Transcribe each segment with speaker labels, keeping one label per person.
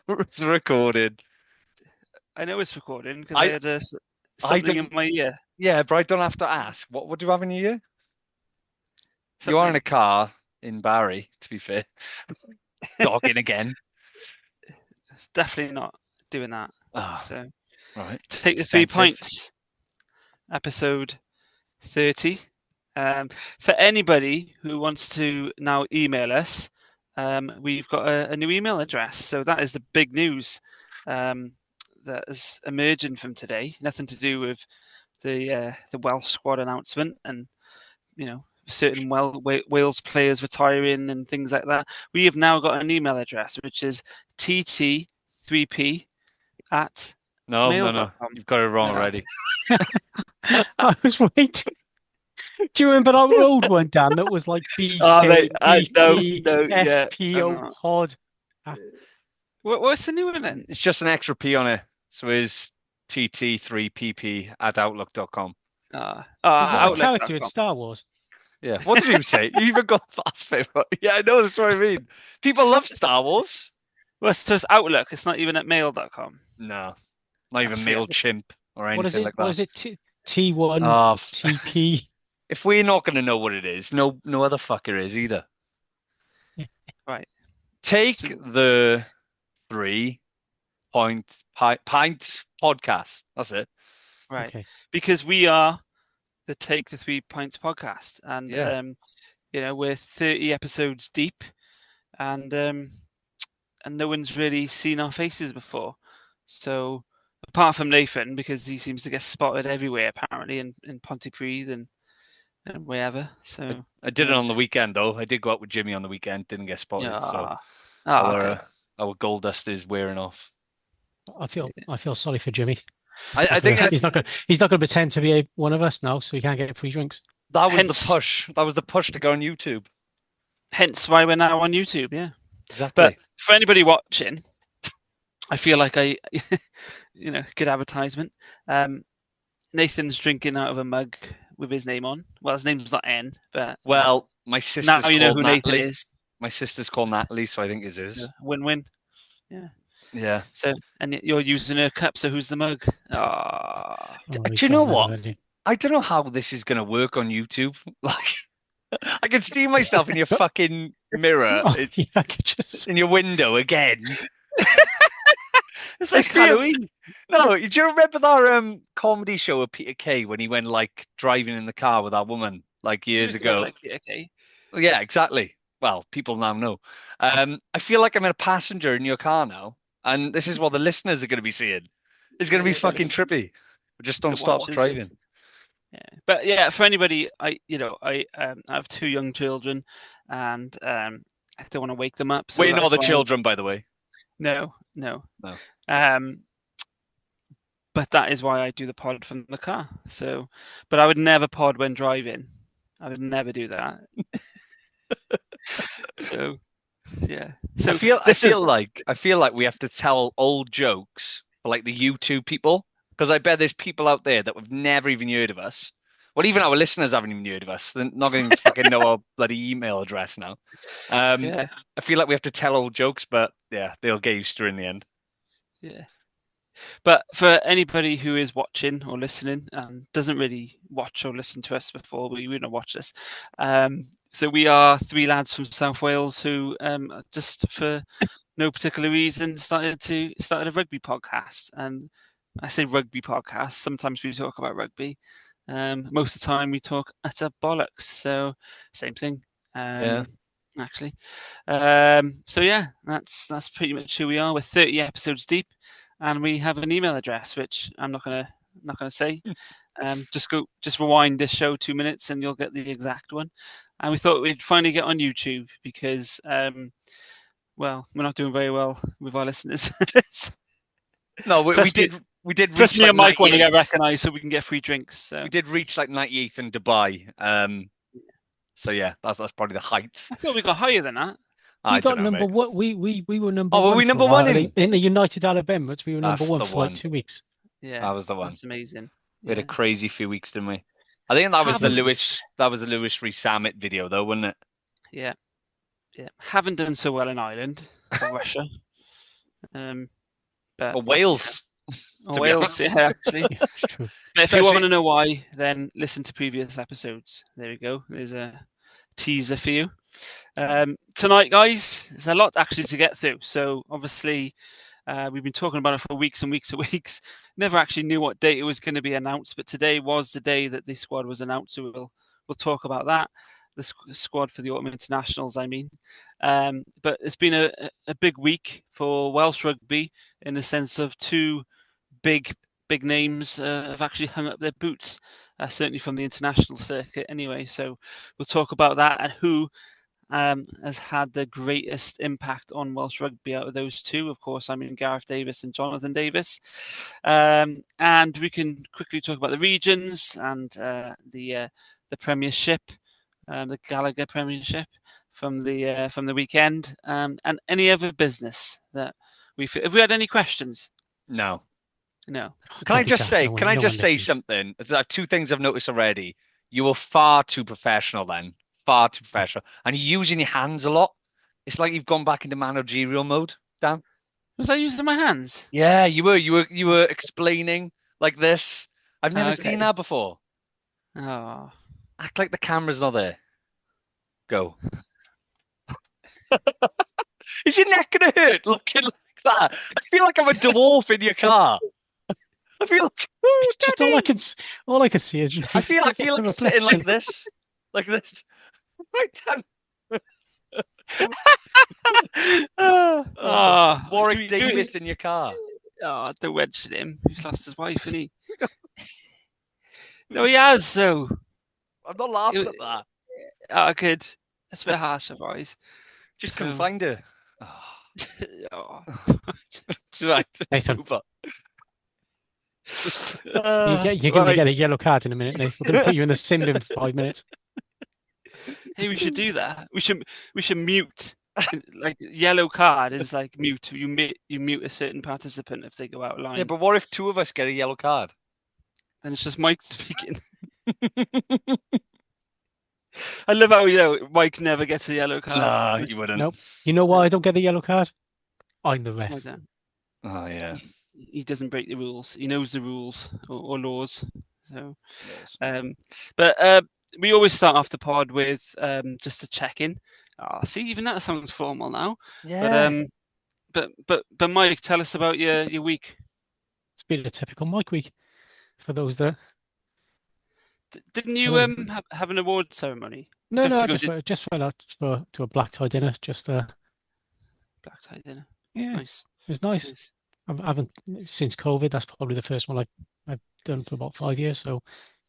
Speaker 1: It's recorded.
Speaker 2: I know it's recording because I had
Speaker 1: I
Speaker 2: something
Speaker 1: don't.
Speaker 2: in my ear.
Speaker 1: Yeah, but I don't have to ask. What do you have in your ear? You are in a
Speaker 2: Something.
Speaker 1: car in Barry, to be fair. Dogging again.
Speaker 2: It's definitely not doing that.
Speaker 1: Ah,
Speaker 2: So
Speaker 1: right.
Speaker 2: take the 3
Speaker 1: Expensive.
Speaker 2: points. Episode 30. For anybody who wants to now email us, we've got a new email address. So that is the big news that is emerging from today. Nothing to do with the Welsh squad announcement and certain Wales players retiring and things like that. We have now got an email address which is tt3p at
Speaker 1: No.
Speaker 2: mail.com.
Speaker 1: You've got it wrong already.
Speaker 3: I was waiting. Do you remember our old one, Dan, that was like
Speaker 2: Oh, mate, no, yeah,
Speaker 3: BKBPO pod?
Speaker 2: What's the new one then?
Speaker 1: It's just an extra P on it. So it's tt3pp at outlook.com.
Speaker 3: Is that a character in Star Wars?
Speaker 1: Yeah. What did you say? You even got fast favorite. Yeah, I know. That's what I mean. People love Star Wars.
Speaker 2: Well, so it's Outlook. It's not even at mail.com.
Speaker 1: No, not even MailChimp or anything like that.
Speaker 3: What is it? T1 TP.
Speaker 1: If we're not going to know what it is, no other fucker is either.
Speaker 2: Right.
Speaker 1: Take the 3 Pints podcast. That's it.
Speaker 2: Right. Okay. Because we are the Take the 3 Pints podcast, and we're 30 episodes deep, and no one's really seen our faces before. So apart from Nathan, because he seems to get spotted everywhere apparently in Pontypridd and wherever. So
Speaker 1: I did it on the weekend though. I did go out with Jimmy on the weekend. Didn't get spotted. So our gold dust is wearing off.
Speaker 3: I feel sorry for Jimmy.
Speaker 1: I think
Speaker 3: he's not going to pretend to be one of us now, so he can't get free drinks.
Speaker 1: That was the push. That was the push to go on YouTube.
Speaker 2: Hence why we're now on YouTube. Yeah,
Speaker 1: exactly.
Speaker 2: But for anybody watching, I feel like good advertisement. Nathan's drinking out of a mug with his name on. Well, his name's not N, but
Speaker 1: my sister's
Speaker 2: now you know who
Speaker 1: Natalie.
Speaker 2: Nathan is.
Speaker 1: My sister's called Natalie, so I think it is.
Speaker 2: Win-win. Yeah.
Speaker 1: Yeah.
Speaker 2: So, and you're using her cup. So who's the mug?
Speaker 1: Do you know what? I don't know how this is going to work on YouTube. Like, I can see myself in your fucking mirror. I could just in your window again.
Speaker 2: It's like Halloween.
Speaker 1: No, do you remember that comedy show with Peter Kay when he went like driving in the car with that woman like years ago?
Speaker 2: Like Peter Kay.
Speaker 1: Yeah, exactly. Well, people now know. I feel like I'm a passenger in your car now, and this is what the listeners are going to be seeing. It's going to be fucking trippy. Just don't stop driving.
Speaker 2: Yeah, but yeah, for anybody, I have 2 young children, and I don't want to wake them up. So
Speaker 1: we're not the children, by the way.
Speaker 2: No. But that is why I do the pod from the car. So, but I would never pod when driving. I would never do that. So, yeah. So
Speaker 1: I feel like we have to tell old jokes for like the YouTube people, because I bet there's people out there that have never even heard of us. Well, even our listeners haven't even heard of us. They're not going to fucking know our bloody email address now. I feel like we have to tell old jokes, but yeah, they'll get used to it in the end.
Speaker 2: Yeah. But for anybody who is watching or listening and doesn't really watch or listen to us before, we wouldn't watch this. So we are 3 lads from South Wales who, just for no particular reason, started a rugby podcast. And I say rugby podcast. Sometimes we talk about rugby. Most of the time we talk utter bollocks. So same thing. Actually. So yeah, that's pretty much who we are. We're 30 episodes deep. And we have an email address, which I'm not gonna say. Just rewind this show 2 minutes, and you'll get the exact one. And we thought we'd finally get on YouTube because, we're not doing very well with our listeners.
Speaker 1: No, we did.
Speaker 2: Plus, me and Mike want to get recognised so we can get free drinks. So.
Speaker 1: We did reach like 98th in Dubai. So yeah, that's probably the height.
Speaker 2: I thought we got higher than that.
Speaker 3: We got number one. We were number one.
Speaker 1: Oh, were we number one
Speaker 3: in the United Arab Emirates? We were number one for like 2 weeks.
Speaker 2: Yeah,
Speaker 1: that was the one.
Speaker 2: That's amazing.
Speaker 1: We had a crazy few weeks, didn't we? I think that was the Lewis Rees Summit video, though, wasn't it?
Speaker 2: Yeah. Haven't done so well in Ireland or Russia. But
Speaker 1: Or Wales.
Speaker 2: or
Speaker 1: to be
Speaker 2: Wales,
Speaker 1: honest.
Speaker 2: yeah, actually.
Speaker 3: Yeah, it's true.
Speaker 2: But if you want to
Speaker 1: Especially-
Speaker 2: know why, then listen to previous episodes. There we go. There's a teaser for you. Tonight, guys, there's a lot actually to get through. So obviously, we've been talking about it for weeks and weeks and weeks. Never actually knew what date it was going to be announced, but today was the day that this squad was announced. So we'll talk about that. The squad for the Autumn Internationals, I mean. But it's been a big week for Welsh rugby in the sense of two big names have actually hung up their boots, certainly from the international circuit anyway. So we'll talk about that and who has had the greatest impact on Welsh rugby out of those two. Of course, I mean Gareth Davies and Jonathan Davies. And we can quickly talk about the regions and the Premiership, the Gallagher Premiership from the weekend, and any other business that have we had any questions?
Speaker 1: No.
Speaker 2: No.
Speaker 1: Can I
Speaker 3: Don't be
Speaker 1: just
Speaker 3: daft,
Speaker 1: say?
Speaker 3: no one-
Speaker 1: Can I
Speaker 3: no
Speaker 1: just
Speaker 3: one
Speaker 1: say
Speaker 3: listens.
Speaker 1: something? There's two things I've noticed already. You were far too professional then. Far too professional, and you're using your hands a lot. It's like you've gone back into managerial mode, Dan.
Speaker 2: Was I using my hands?
Speaker 1: Yeah, you were. You were explaining like this. I've never
Speaker 2: Okay.
Speaker 1: seen that before.
Speaker 2: Oh.
Speaker 1: Act like the camera's not there. Go. Is your neck gonna hurt looking like that? I feel like I'm a dwarf in your car. I feel like,
Speaker 3: It's just all I can see is
Speaker 1: I feel like sitting like this, like this. Right down. Warwick Davis in your car.
Speaker 2: Oh, don't mention him. He's lost his wife, isn't he? No, he has, so.
Speaker 1: I'm not laughing at that.
Speaker 2: Oh, good. That's a bit harsh, otherwise.
Speaker 1: Just
Speaker 2: So-
Speaker 1: couldn't find her.
Speaker 2: Oh.
Speaker 1: Right.
Speaker 3: Nathan.
Speaker 1: Move on.
Speaker 3: You're going to
Speaker 2: Right.
Speaker 3: get a yellow card in a minute, Nate. We're going to put you in the sin bin for 5 minutes.
Speaker 2: Hey, we should do that. We should mute. Like yellow card is like mute. You mute a certain participant if they go out of line.
Speaker 1: Yeah, but what if two of us get a yellow card?
Speaker 2: And it's just Mike speaking. I love how Mike never gets a yellow card.
Speaker 1: Nah, you wouldn't.
Speaker 3: Nope. You know why I don't get the yellow card? I'm the
Speaker 2: Why
Speaker 3: ref.
Speaker 2: is that?
Speaker 1: Oh yeah.
Speaker 2: He doesn't break the rules. He knows the rules or laws. So,
Speaker 1: Yes.
Speaker 2: but we always start off the pod with just a check-in. Oh, see, even that sounds formal now.
Speaker 1: Yeah.
Speaker 2: But Mike, tell us about your week.
Speaker 3: It's been a typical Mike week for those that.
Speaker 2: Didn't you
Speaker 3: Well,
Speaker 2: have an award ceremony?
Speaker 3: No,
Speaker 2: Don't
Speaker 3: no,
Speaker 2: you
Speaker 3: I
Speaker 2: go
Speaker 3: just went out to a black tie dinner. Just
Speaker 2: black tie dinner?
Speaker 3: yeah,
Speaker 2: Nice.
Speaker 3: it was nice. I haven't since COVID. That's probably the first one I've done for about 5 years. So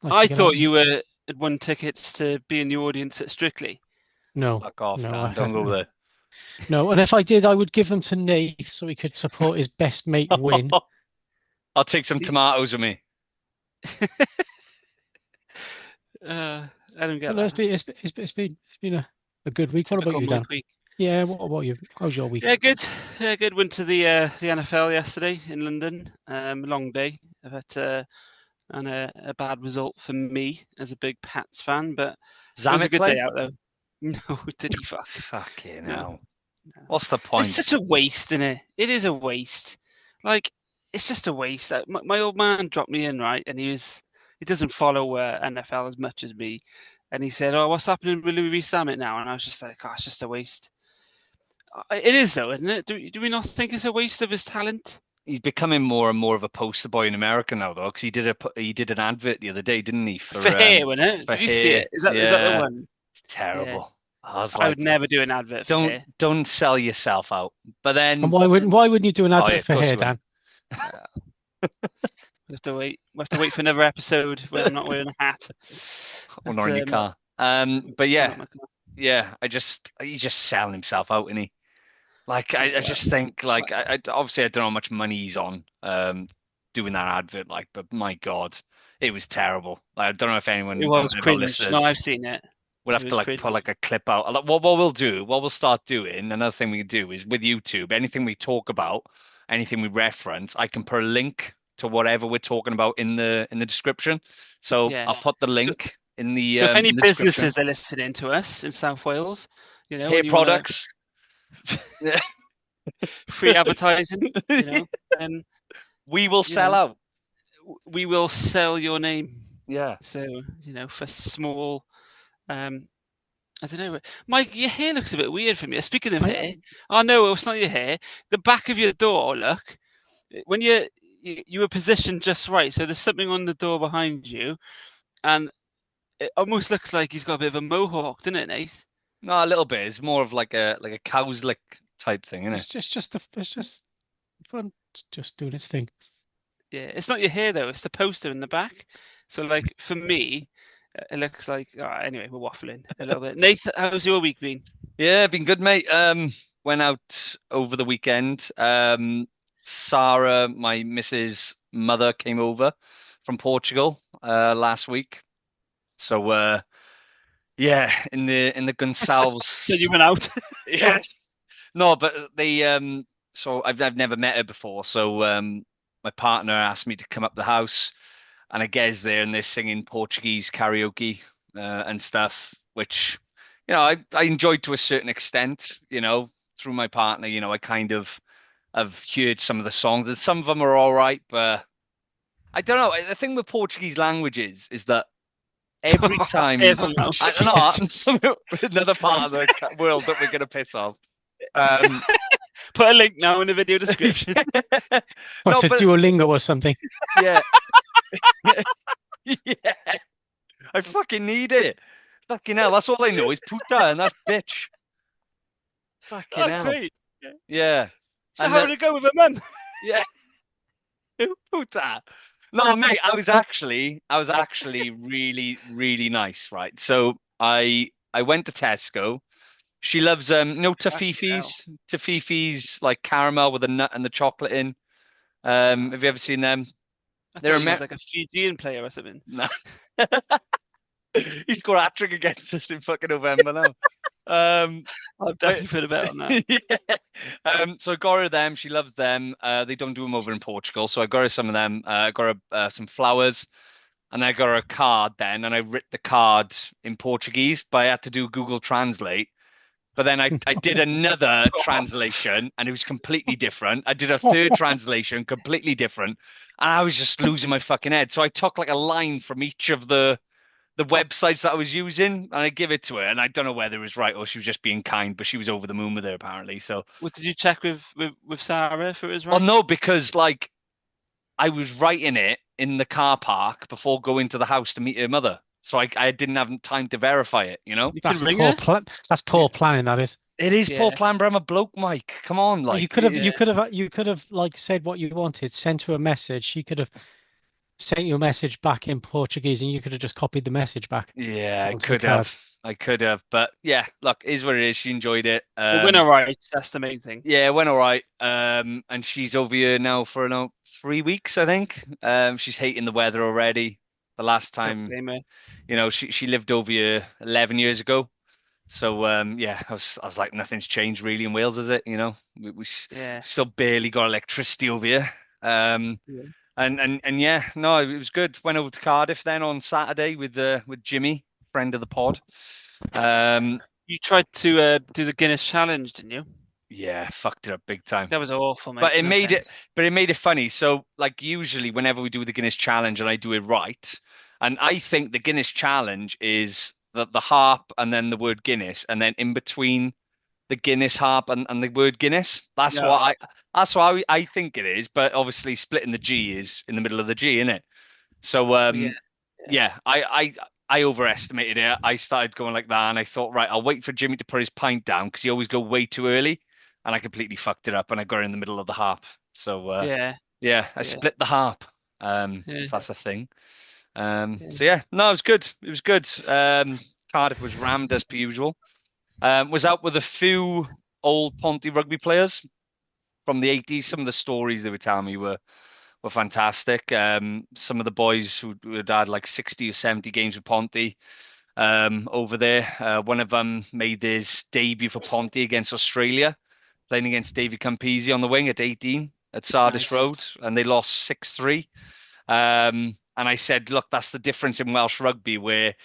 Speaker 3: nice
Speaker 2: I
Speaker 3: to get
Speaker 2: thought
Speaker 3: out.
Speaker 2: you had won tickets to be in the audience at Strictly.
Speaker 3: No,
Speaker 1: Fuck off,
Speaker 3: no,
Speaker 1: Dan.
Speaker 3: I
Speaker 1: Don't go
Speaker 3: haven't.
Speaker 1: there.
Speaker 3: No, and if I did, I would give them to Nate so he could support his best mate win.
Speaker 1: I'll take some tomatoes with me.
Speaker 2: I don't get
Speaker 3: Well,
Speaker 2: that.
Speaker 3: it's been a good week. What about
Speaker 2: Typical
Speaker 3: you, Dan?
Speaker 2: Mike week.
Speaker 3: Yeah, what about you? How's your week?
Speaker 2: Yeah, good. Yeah, good. Went to the NFL yesterday in London. Long day, but and a bad result for me as a big Pats fan. But it was a
Speaker 1: Zamet
Speaker 2: good
Speaker 1: play?
Speaker 2: day out though. No, did he fuck?
Speaker 1: Fucking
Speaker 2: No.
Speaker 1: hell. What's the point?
Speaker 2: It's such a waste, isn't it? It is a waste. Like it's just a waste. My old man dropped me in, right, and he doesn't follow NFL as much as me, and he said, "Oh, what's happening with Louis Summit now?" And I was just like, "Oh, it's just a waste." It is though, isn't it? Do we not think it's a waste of his talent?
Speaker 1: He's becoming more and more of a poster boy in America now, though, because he did an advert the other day, didn't he?
Speaker 2: For hair, wasn't it?
Speaker 1: for
Speaker 2: Did you see
Speaker 1: hair.
Speaker 2: it? Is that the
Speaker 1: Yeah.
Speaker 2: one?
Speaker 1: It's terrible. I was
Speaker 2: I
Speaker 1: like,
Speaker 2: would never do an advert for hair.
Speaker 1: don't sell yourself out. But then
Speaker 3: And why wouldn't you do an advert
Speaker 1: yeah, of
Speaker 3: for
Speaker 1: course
Speaker 3: hair,
Speaker 1: you
Speaker 3: Dan?
Speaker 2: We have to wait. We have to wait for another episode where I'm not wearing a hat.
Speaker 1: or not in your car. But yeah,
Speaker 2: Not my car.
Speaker 1: yeah. He's just selling himself out, isn't he? Like I just think like I obviously I don't know how much money he's on doing that advert, like, but my God, it was terrible. Like, I don't know if anyone
Speaker 2: It was
Speaker 1: of our
Speaker 2: cringe.
Speaker 1: listeners
Speaker 2: No, I've seen it.
Speaker 1: we'll have
Speaker 2: It
Speaker 1: to
Speaker 2: was
Speaker 1: like
Speaker 2: cringe.
Speaker 1: put like a clip out. Like, what we'll start doing, another thing we can do is with YouTube, anything we talk about, anything we reference, I can put a link to whatever we're talking about in the description. So
Speaker 2: Yeah.
Speaker 1: I'll put the link in the
Speaker 2: So if any
Speaker 1: in the description.
Speaker 2: businesses are listening to us in South Wales,
Speaker 1: Hair products.
Speaker 2: free advertising, and
Speaker 1: We will
Speaker 2: you
Speaker 1: sell
Speaker 2: know,
Speaker 1: out.
Speaker 2: we will sell your name.
Speaker 1: Yeah.
Speaker 2: So, for small, I don't know. Mike, your hair looks a bit weird for me. Speaking of hair, oh no, it's not your hair. The back of your door, look, when you were positioned just right, so there's something on the door behind you, and it almost looks like he's got a bit of a mohawk, doesn't it, Nate?
Speaker 1: No, a little bit. It's more of like a cow's lick type thing, isn't it?
Speaker 3: It's just fun, just doing its thing.
Speaker 2: Yeah, it's not your hair though. It's the poster in the back. So, like for me, it looks like. Anyway, we're waffling a little bit. Nate, how's your week been?
Speaker 1: Yeah, been good, mate. Went out over the weekend. Sarah, my missus' mother, came over from Portugal last week. So yeah, in the Gonçalves.
Speaker 2: So you went out.
Speaker 1: Yeah. No, but they so I've never met her before. So my partner asked me to come up the house, and I get there and they're singing Portuguese karaoke and stuff, which I enjoyed to a certain extent. Through my partner, I kind of have heard some of the songs, and some of them are all right, but I don't know. The thing with Portuguese languages is that every time
Speaker 2: Careful now.
Speaker 1: I don't know another part of the world that we're gonna piss off.
Speaker 2: Put a link now in the video description.
Speaker 3: What's a
Speaker 1: but
Speaker 3: Duolingo or something?
Speaker 1: yeah, yeah, I fucking need it. Fucking hell, that's all I know is puta, and that's bitch. Fucking hell.
Speaker 2: Great.
Speaker 1: Yeah.
Speaker 2: So
Speaker 1: And
Speaker 2: how did it go with a mum?
Speaker 1: yeah, puta. No, mate, I was actually really, really nice, right? So I went to Tesco. She loves Tafifis like caramel with a nut and the chocolate in. Have you ever seen them?
Speaker 2: I
Speaker 1: They're
Speaker 2: thought he was like a Fijian player or something.
Speaker 1: No. He scored a hat-trick against us in fucking November now.
Speaker 2: I'll definitely put a bet on that.
Speaker 1: Yeah. So I got her them. She loves them. They don't do them over in Portugal, so I got her some of them. I got her some flowers, and I got her a card then, and I writ the card in Portuguese, but I had to do Google Translate. But then I did another translation, and it was completely different. I did a third translation, completely different, and I was just losing my fucking head. So I took like a line from each of the websites that I was using, and I give it to her, and I don't know whether it was right or she was just being kind, but she was over the moon with her apparently. So,
Speaker 2: What did you check with Sarah if it was
Speaker 1: well,
Speaker 2: right?
Speaker 1: no, because like I was writing it in the car park before going to the house to meet her mother, so I didn't have time to verify it.
Speaker 2: You
Speaker 3: That's
Speaker 2: could ring
Speaker 3: poor
Speaker 2: her.
Speaker 3: That's poor planning. That is.
Speaker 1: It is poor
Speaker 2: Yeah.
Speaker 1: plan, but I'm a bloke, Mike. Come on, like
Speaker 3: You could have like said what you wanted, sent her a message. She could have sent you a message back in Portuguese, and you could have just copied the message back
Speaker 1: yeah, I
Speaker 3: onto the
Speaker 1: could
Speaker 3: card.
Speaker 1: have. I could have, but yeah, look, it is what it is. She enjoyed it.
Speaker 2: The winner, right? That's the main thing.
Speaker 1: Yeah, it went all right. And she's over here now for 3 weeks, I think. She's hating the weather already. The last
Speaker 2: Don't
Speaker 1: time,
Speaker 2: blame her.
Speaker 1: she lived over here 11 years ago. So yeah, I was like, nothing's changed really in Wales, is it? We
Speaker 2: Yeah.
Speaker 1: still barely got electricity over here.
Speaker 2: Yeah.
Speaker 1: And yeah, no, it was good. Went over to Cardiff then on Saturday with Jimmy, friend of the pod.
Speaker 2: You tried to do the Guinness challenge, didn't you?
Speaker 1: Yeah, fucked it up big time.
Speaker 2: That was awful, mate.
Speaker 1: But it
Speaker 2: No
Speaker 1: made
Speaker 2: offense.
Speaker 1: it made it funny. So like usually whenever we do the Guinness challenge and I do it right, and I think the Guinness challenge is the harp and then the word Guinness, and then in between the Guinness harp and the word Guinness. That's
Speaker 2: No.
Speaker 1: what I think it is, but obviously splitting the G is in the middle of the G, isn't it? So
Speaker 2: Yeah.
Speaker 1: yeah, I overestimated it. I started going like that, and I thought, right, I'll wait for Jimmy to put his pint down because he always go way too early, and I completely fucked it up, and I got in the middle of the harp. So
Speaker 2: Yeah.
Speaker 1: yeah, I
Speaker 2: Yeah.
Speaker 1: split the harp.
Speaker 2: Yeah.
Speaker 1: If that's a thing. So yeah, no, it was good. It was good. Cardiff was rammed as per usual. Was out with a few old Ponty rugby players from the 80s. Some of the stories they were telling me were fantastic. Some of the boys who had had like 60 or 70 games with Ponty over there. One of them made his debut for Ponty against Australia, playing against David Campese on the wing at 18 at Sardis
Speaker 2: Nice.
Speaker 1: Road, and they lost 6-3. And I said, look, that's the difference in Welsh rugby, where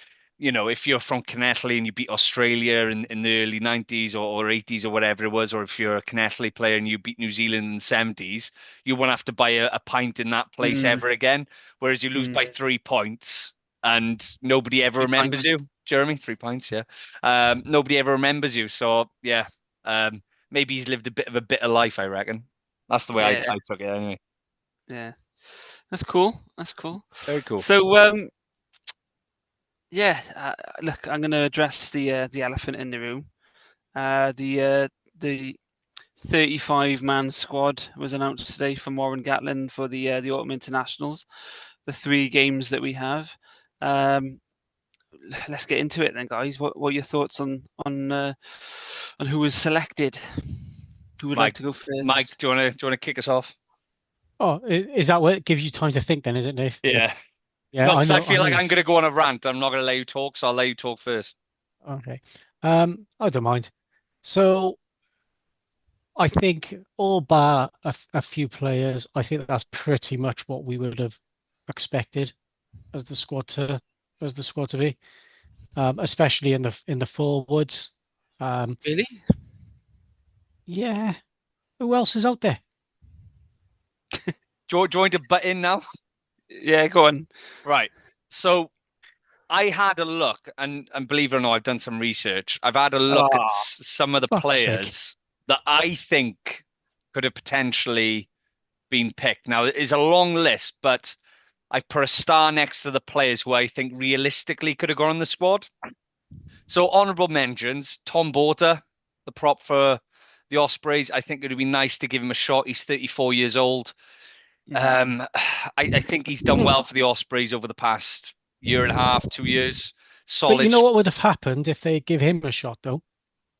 Speaker 1: if you're from Connecticut and you beat Australia in the early 90s or 80s or whatever it was, or if you're a Connecticut player and you beat New Zealand in the 70s, you won't have to buy a pint in that place ever again. Whereas you lose by 3 points and nobody ever
Speaker 2: 3
Speaker 1: remembers
Speaker 2: pints.
Speaker 1: you. Jeremy, 3 pints, yeah. Nobody ever remembers you. So, yeah, maybe he's lived a bit of a bitter life, I reckon. That's the way
Speaker 2: Yeah.
Speaker 1: I took it anyway.
Speaker 2: Yeah, that's cool. That's cool.
Speaker 1: Very cool.
Speaker 2: So, yeah, look, I'm going to address the elephant in the room. The 35-man squad was announced today from Warren Gatland for the autumn internationals, the 3 games that we have. Let's get into it then, guys. What are your thoughts on who was selected? Who would like to go first?
Speaker 1: Mike, do you want to kick us off?
Speaker 3: Oh, is that what gives you time to think then, is it, Dave?
Speaker 1: Yeah.
Speaker 3: Yeah,
Speaker 1: No, because I feel like I'm going to go on a rant. I'm not going to let you talk, so I'll let you talk first.
Speaker 3: Okay. I don't mind. So I think all bar a few players, I think that's pretty much what we would have expected as the squad to be, especially in the forwards.
Speaker 2: Really?
Speaker 3: Yeah. Who else is out there?
Speaker 1: Do you want to butt in now?
Speaker 2: Yeah, go on.
Speaker 1: Right. So I had a look, and believe it or not, I've done some research. I've had a look at some of the players that I think could have potentially been picked. Now, it is a long list, but I've put a star next to the players who I think realistically could have gone on the squad. So, honourable mentions, Tom Border, the prop for the Ospreys. I think it would be nice to give him a shot. He's 34 years old. I think he's done well for the Ospreys over the past year and a half, 2 years. Solid.
Speaker 3: But you know what would have happened if they give him a shot, though?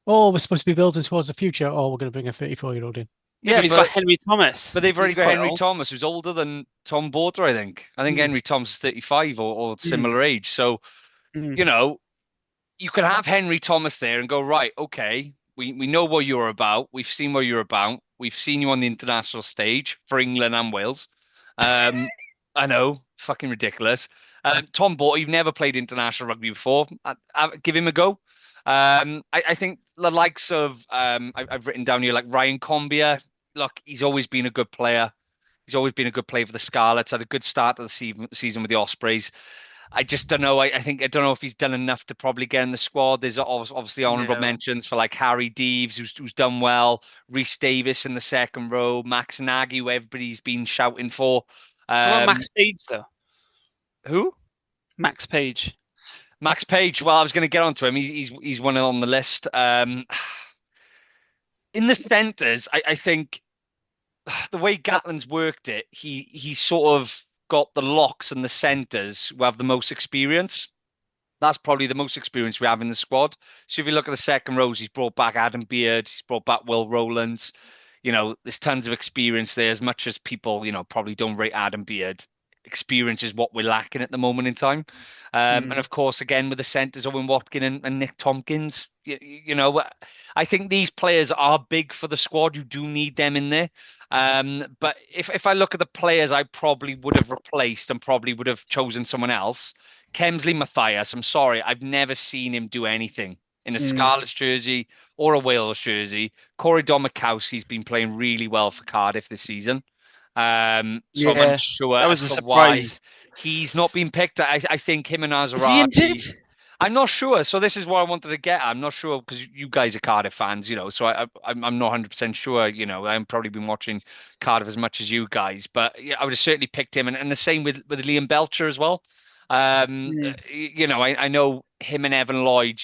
Speaker 3: Oh, we're supposed to be building towards the future. Oh, we're going to bring a 34-year-old in.
Speaker 2: Yeah, but he's got Henry Thomas.
Speaker 1: But they've already got Henry Thomas, who's older than Tom Border, I think. I think Henry Thomas is 35 or similar age. So, you could have Henry Thomas there and go, right, okay, we know what you're about. We've seen what you're about. We've seen you on the international stage for England and Wales. I know, fucking ridiculous. Tom Border, you've never played international rugby before. Give him a go. I think the likes of I've written down here like Ryan Combia. Look, he's always been a good player. He's always been a good player for the Scarlets. Had a good start to the season with the Ospreys. I just don't know. I don't know if he's done enough to probably get in the squad. There's obviously honourable mentions for like Harry Davies, who's done well. Rhys Davies in the second row. Max Nagy, who everybody's been shouting for.
Speaker 2: What about Max Page, though?
Speaker 1: Who?
Speaker 2: Max Page.
Speaker 1: Max Page. Well, I was going to get onto him. He's one on the list. In the centres, I think the way Gatland's worked it, he sort of got the locks and the centres who have the most experience. That's probably the most experience we have in the squad. So if you look at the second rows, he's brought back Adam Beard, he's brought back Will Rowlands. There's tons of experience there. As much as people, probably don't rate Adam Beard, experience is what we're lacking at the moment in time. And of course, again, with the centres, Owen Watkin and Nick Tompkins, I think these players are big for the squad. You do need them in there. But if I look at the players I probably would have replaced and probably would have chosen someone else, Kemsley Mathias, I'm sorry, I've never seen him do anything in a Scarlets jersey or a Wales jersey. Corey Domakowski's been playing really well for Cardiff this season. So I'm unsure.
Speaker 2: That was a surprise.
Speaker 1: He's not been picked. I think him and Azarati.
Speaker 2: Is he injured?
Speaker 1: I'm not sure. So this is what I wanted to get at. I'm not sure because you guys are Cardiff fans, so I'm not 100% sure. I've probably been watching Cardiff as much as you guys, but yeah, I would have certainly picked him. And the same with Liam Belcher as well. I know him and Evan Lloyd,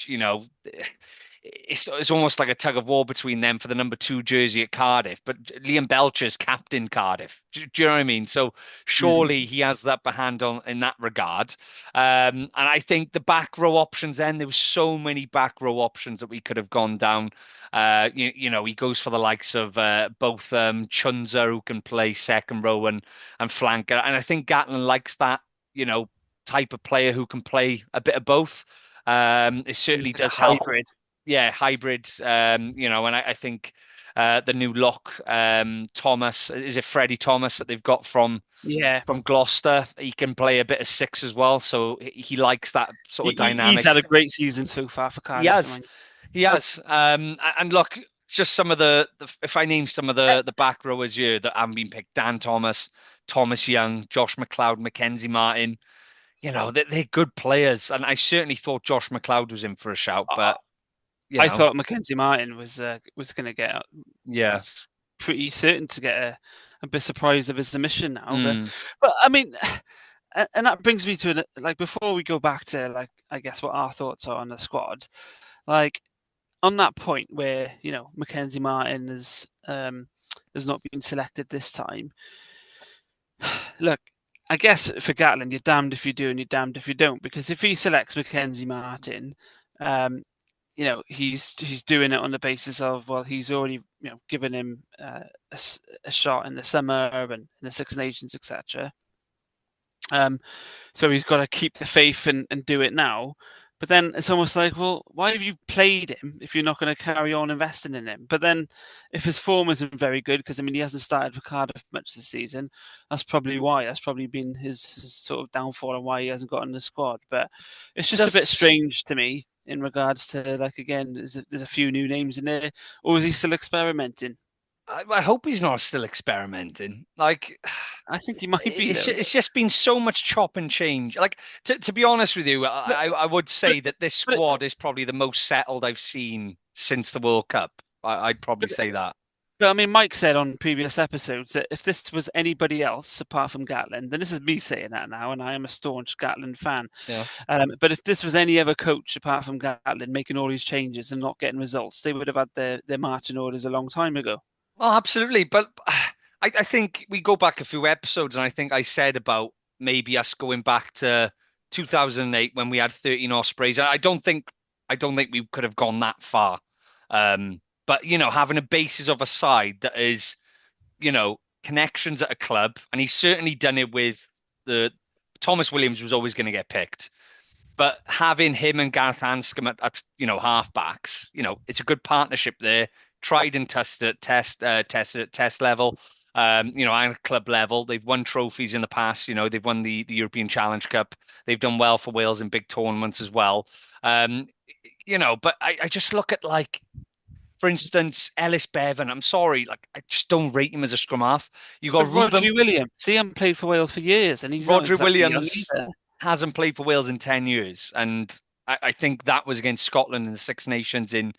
Speaker 1: it's almost like a tug of war between them for the number 2 jersey at Cardiff, but Liam Belcher's captain Cardiff. Do you know what I mean? So surely he has that hand on in that regard. And I think the back row options then, there was so many back row options that we could have gone down. He goes for the likes of both Chunza, who can play second row and flanker. And I think Gatland likes that, type of player who can play a bit of both. It certainly does help.
Speaker 2: Hybrid.
Speaker 1: Yeah, hybrid. And I think the new lock, Thomas. Is it Freddie Thomas that they've got
Speaker 2: Yeah,
Speaker 1: from Gloucester? He can play a bit of six as well, so he likes that sort of
Speaker 2: he's
Speaker 1: dynamic.
Speaker 2: had a great season so far for
Speaker 1: He
Speaker 2: Cardiff.
Speaker 1: has, he has. And look, just some of if I name some of the back rowers here that haven't been picked: Dan Thomas, Thomas Young, Josh McLeod, Mackenzie Martin. They're good players, and I certainly thought Josh McLeod was in for a shout, but
Speaker 2: I thought Mackenzie Martin was going to get.
Speaker 1: Yeah,
Speaker 2: was pretty certain to get a bit surprised of his submission now,
Speaker 1: Mm.
Speaker 2: but I mean, and that brings me to like before we go back to like I guess what our thoughts are on the squad, like on that point where Mackenzie Martin has not been selected this time. Look, I guess for Gatland, you're damned if you do and you're damned if you don't, because if he selects Mackenzie Martin, he's doing it on the basis of, well, he's already given him a shot in the summer and in the Six Nations, etc. So he's got to keep the faith and do it now. But then it's almost like, well, why have you played him if you're not going to carry on investing in him? But then if his form isn't very good, because I mean he hasn't started for Cardiff much this season, that's probably why. That's probably been his sort of downfall and why he hasn't got in the squad. But it's just a bit strange to me in regards to, like, again, there's a few new names in there, or is he still experimenting?
Speaker 1: I hope he's not still experimenting. Like,
Speaker 2: I think he might be.
Speaker 1: It's just been so much chop and change. Like, to be honest with you, I would say that this squad is probably the most settled I've seen since the World Cup. I'd probably say that.
Speaker 2: But I mean, Mike said on previous episodes that if this was anybody else apart from Gatland, then this is me saying that now, and I am a staunch Gatland fan.
Speaker 1: Yeah.
Speaker 2: But if this was any other coach apart from Gatland making all these changes and not getting results, they would have had their marching orders a long time ago.
Speaker 1: Oh, absolutely. But I think we go back a few episodes, and I think I said about maybe us going back to 2008 when we had 13 Ospreys. I don't think we could have gone that far. But having a basis of a side that is, connections at a club, and he's certainly done it with Thomas Williams was always going to get picked. But having him and Gareth Hanscom at halfbacks, it's a good partnership there. Tried and tested at test level, and club level. They've won trophies in the past. They've won the European Challenge Cup. They've done well for Wales in big tournaments as well. But I just look at, like, for instance, Ellis Bevan. I'm sorry, like, I just don't rate him as a scrum half. You got
Speaker 2: Rodri Williams. See him played for Wales for years, and he's
Speaker 1: Rodri Williams hasn't played for Wales in 10 years, and I think that was against Scotland in the Six Nations in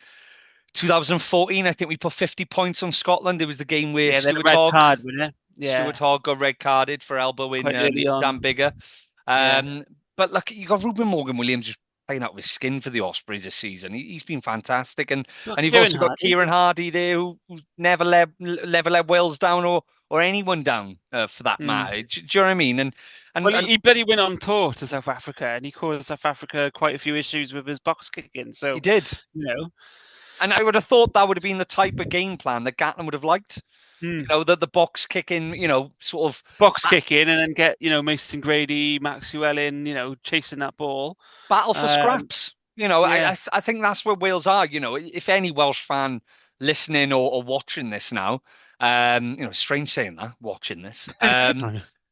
Speaker 1: 2014. I think we put 50 points on Scotland. It was the game where Stuart Hogg got red carded for elbowing Dan Bigger. But look, you got Ruben Morgan-Williams just playing out of his skin for the Ospreys this season. He's been fantastic, and you've also got Kieran Hardy there, who never let Wales down or anyone down for that matter. Do you know what I mean? And
Speaker 2: he went on tour to South Africa, and he caused South Africa quite a few issues with his box kicking. So
Speaker 1: he did, And I would have thought that would have been the type of game plan that Gatland would have liked. The box kicking, sort of
Speaker 2: box kicking, and then get Mason Grady, Max Llewellyn, chasing that ball.
Speaker 1: Battle for scraps. I think that's where Wales are. If any Welsh fan listening or watching this now, strange saying that, watching this.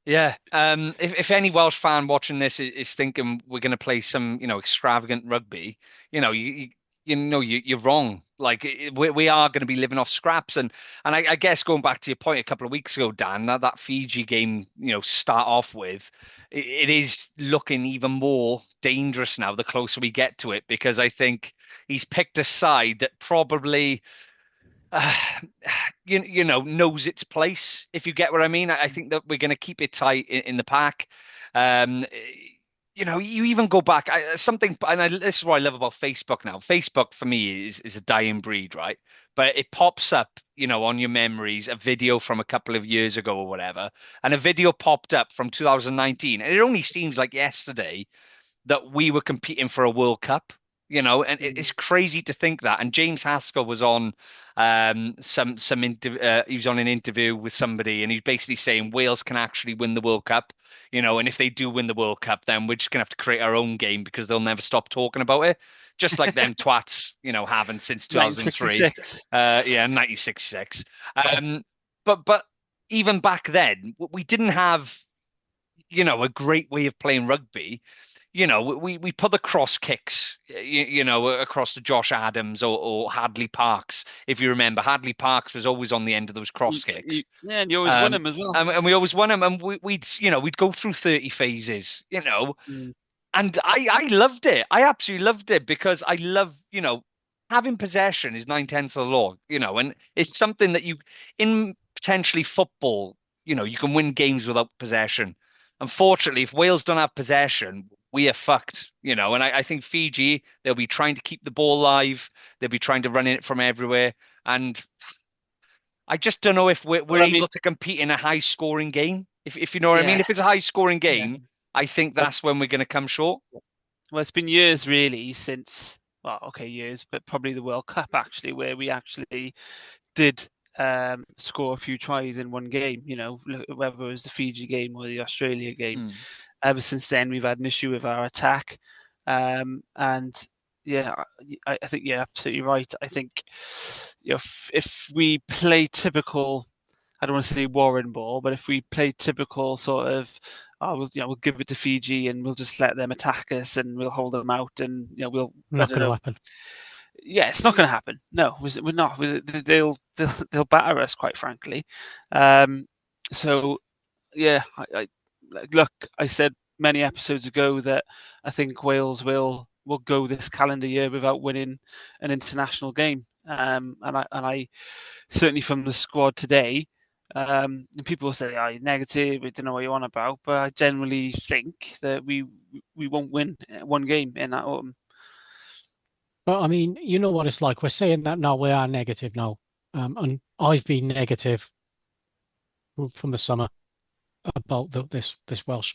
Speaker 1: Yeah. If any Welsh fan watching this is thinking we're going to play some, extravagant rugby, you're wrong. Like, we are going to be living off scraps, and I guess going back to your point a couple of weeks ago, Dan, that Fiji game, start off with, it is looking even more dangerous now the closer we get to it, because I think he's picked a side that probably, knows its place. If you get what I mean, I think that we're going to keep it tight in the pack. You even go back this is what I love about Facebook now. Facebook for me is a dying breed, right? But it pops up, on your memories, a video from a couple of years ago or whatever, and a video popped up from 2019, and it only seems like yesterday that we were competing for a World Cup. And it's crazy to think that. And James Haskell was on he was on an interview with somebody, and he's basically saying Wales can actually win the World Cup. And if they do win the World Cup, then we're just gonna have to create our own game because they'll never stop talking about it. just like them twats, haven't since 2003.
Speaker 2: 1966.
Speaker 1: 1966. But even back then, we didn't have, a great way of playing rugby. We put the cross kicks, across to Josh Adams or Hadley Parks. If you remember, Hadley Parks was always on the end of those cross kicks.
Speaker 2: Yeah, and you always won them as well.
Speaker 1: And we always won them, and we'd go through 30 phases, and I loved it. I absolutely loved it because I love, having possession is 9/10 of the law, and it's something that in potentially football, you can win games without possession. Unfortunately, if Wales don't have possession, we are fucked, and I think Fiji, they'll be trying to keep the ball live. They'll be trying to run it from everywhere. And I just don't know if we're able to compete in a high scoring game. If you know what I mean? If it's a high scoring game, I think that's when we're going to come short.
Speaker 2: Well, it's been years really since, years, but probably the World Cup actually, where we actually did score a few tries in one game, whether it was the Fiji game or the Australia game. Ever since then, we've had an issue with our attack. And yeah, I think you're absolutely right. I think if we play typical, I don't want to say Warren ball, but if we play typical sort of, we'll give it to Fiji and we'll just let them attack us and we'll hold them out and we'll
Speaker 3: not going to happen.
Speaker 2: Yeah, it's not going to happen. No, we're not. They'll batter us, quite frankly. So yeah, I said many episodes ago that I think Wales will go this calendar year without winning an international game. And I certainly from the squad today, and people will say, "Oh, you're negative. We don't know what you're on about." But I generally think that we won't win one game in that autumn.
Speaker 3: But I mean, you know what it's like. We're saying that now. We are negative now, and I've been negative from the summer about this Welsh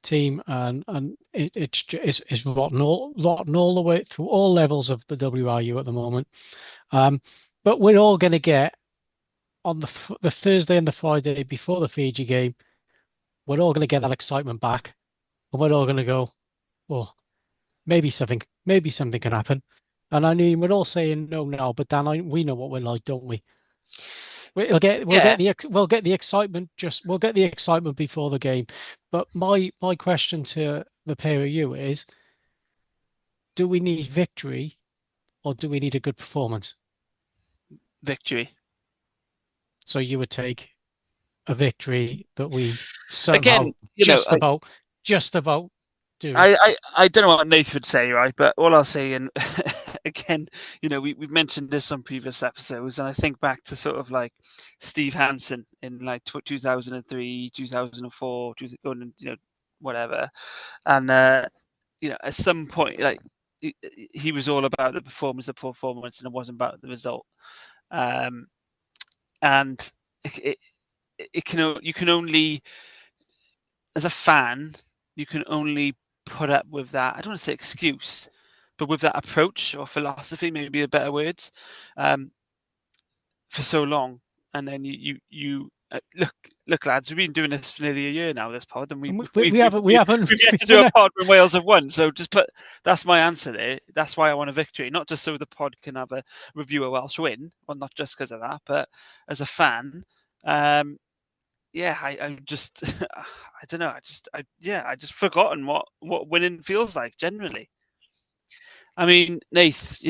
Speaker 3: team, and it's rotten all the way through all levels of the WRU at the moment. But we're all going to get on the Thursday and the Friday before the Fiji game. We're all going to get that excitement back, and we're all going to go, "Oh, maybe something can happen." And I mean, we're all saying no now, but Dan, we know what we're like, don't we? We'll get the excitement. We'll get the excitement before the game. But my question to the pair of you is: do we need victory, or do we need a good performance?
Speaker 2: Victory.
Speaker 3: So you would take a victory that we somehow just about do.
Speaker 2: I don't know what Nathan would say, right? But all I'll say, and again, we've mentioned this on previous episodes, and I think back to sort of like Steve Hansen in like 2003, 2004, whatever. And, at some point, like he was all about the performance, and it wasn't about the result. And you can only, as a fan, you can only put up with that. I don't want to say excuse, but with that approach or philosophy, maybe a better words, for so long. And then you look, lads, we've been doing this for nearly a year now, this pod, and we haven't yet to do a pod when Wales have won. So that's my answer there. That's why I want a victory, not just so the pod can have a review a Welsh win, well, not just because of that, but as a fan. I just, I don't know. I just forgotten what winning feels like generally. I mean, Nath,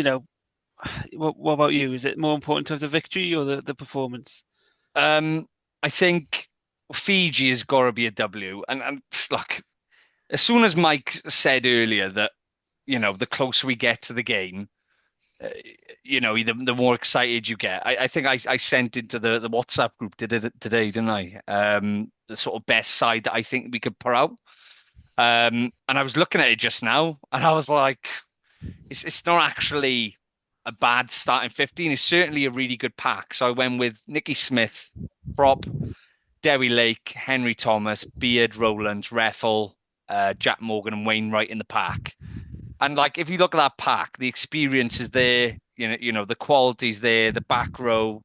Speaker 2: what about you? Is it more important to have the victory or the performance?
Speaker 1: I think Fiji has got to be a W. And look, as soon as Mike said earlier that, the closer we get to the game, the more excited you get. I think I sent into the WhatsApp group today, didn't I? The sort of best side that I think we could put out. And I was looking at it just now, and I was like, it's not actually a bad starting 15. It's certainly a really good pack. So I went with Nicky Smith, prop, Dewi Lake, Henry Thomas, Beard, Rowlands, Reffel, Jack Morgan, and Wainwright in the pack. And like, if you look at that pack, the experience is there. The quality's there. The back row.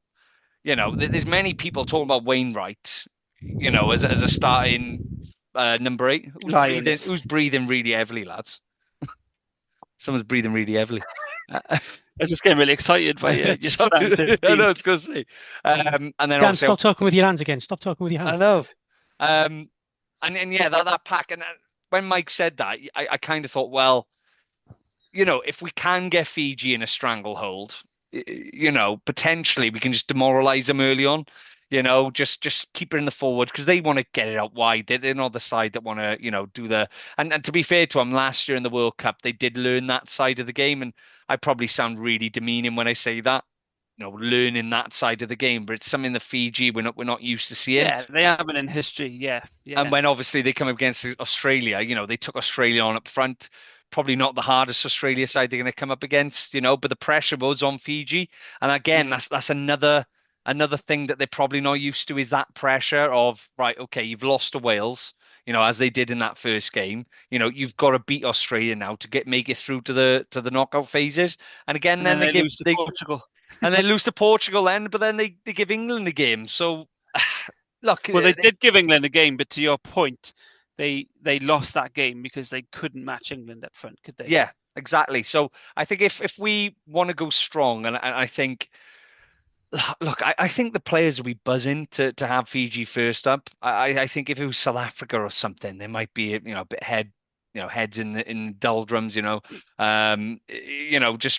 Speaker 1: There's many people talking about Wainwright. As a starting number 8. Who's breathing really heavily, lads? Someone's breathing really heavily.
Speaker 2: I was just getting really excited by your
Speaker 1: Sorry,
Speaker 2: stand.
Speaker 1: I know it's going to say. And then
Speaker 3: Dan,
Speaker 1: obviously,
Speaker 3: stop talking with your hands again. Stop talking with your
Speaker 1: I
Speaker 3: hands.
Speaker 1: know. And yeah, that pack. And when Mike said that, I kind of thought, well, if we can get Fiji in a stranglehold, potentially we can just demoralize them early on. Just keep it in the forward because they want to get it out wide. They're not the side that want to, do the. And to be fair to them, last year in the World Cup, they did learn that side of the game. And I probably sound really demeaning when I say that, learning that side of the game, but it's something that Fiji we're not used to seeing.
Speaker 2: Yeah, they haven't in history. Yeah.
Speaker 1: And when obviously they come up against Australia, they took Australia on up front. Probably not the hardest Australia side they're going to come up against, but the pressure was on Fiji. And again, that's another thing that they're probably not used to is that pressure of, right, okay, you've lost to Wales, as they did in that first game. You've got to beat Australia now to make it through to the knockout phases. And again,
Speaker 2: and then
Speaker 1: they
Speaker 2: lose to Portugal.
Speaker 1: And they lose to Portugal then, but then they give England a game. So look,
Speaker 2: well, they did give England a game, but to your point, they lost that game because they couldn't match England up front, could they?
Speaker 1: Yeah, exactly. So I think if we want to go strong, and I think, look, I think the players will be buzzing to have Fiji first up. I think if it was South Africa or something, they might be a bit heads in the doldrums. Just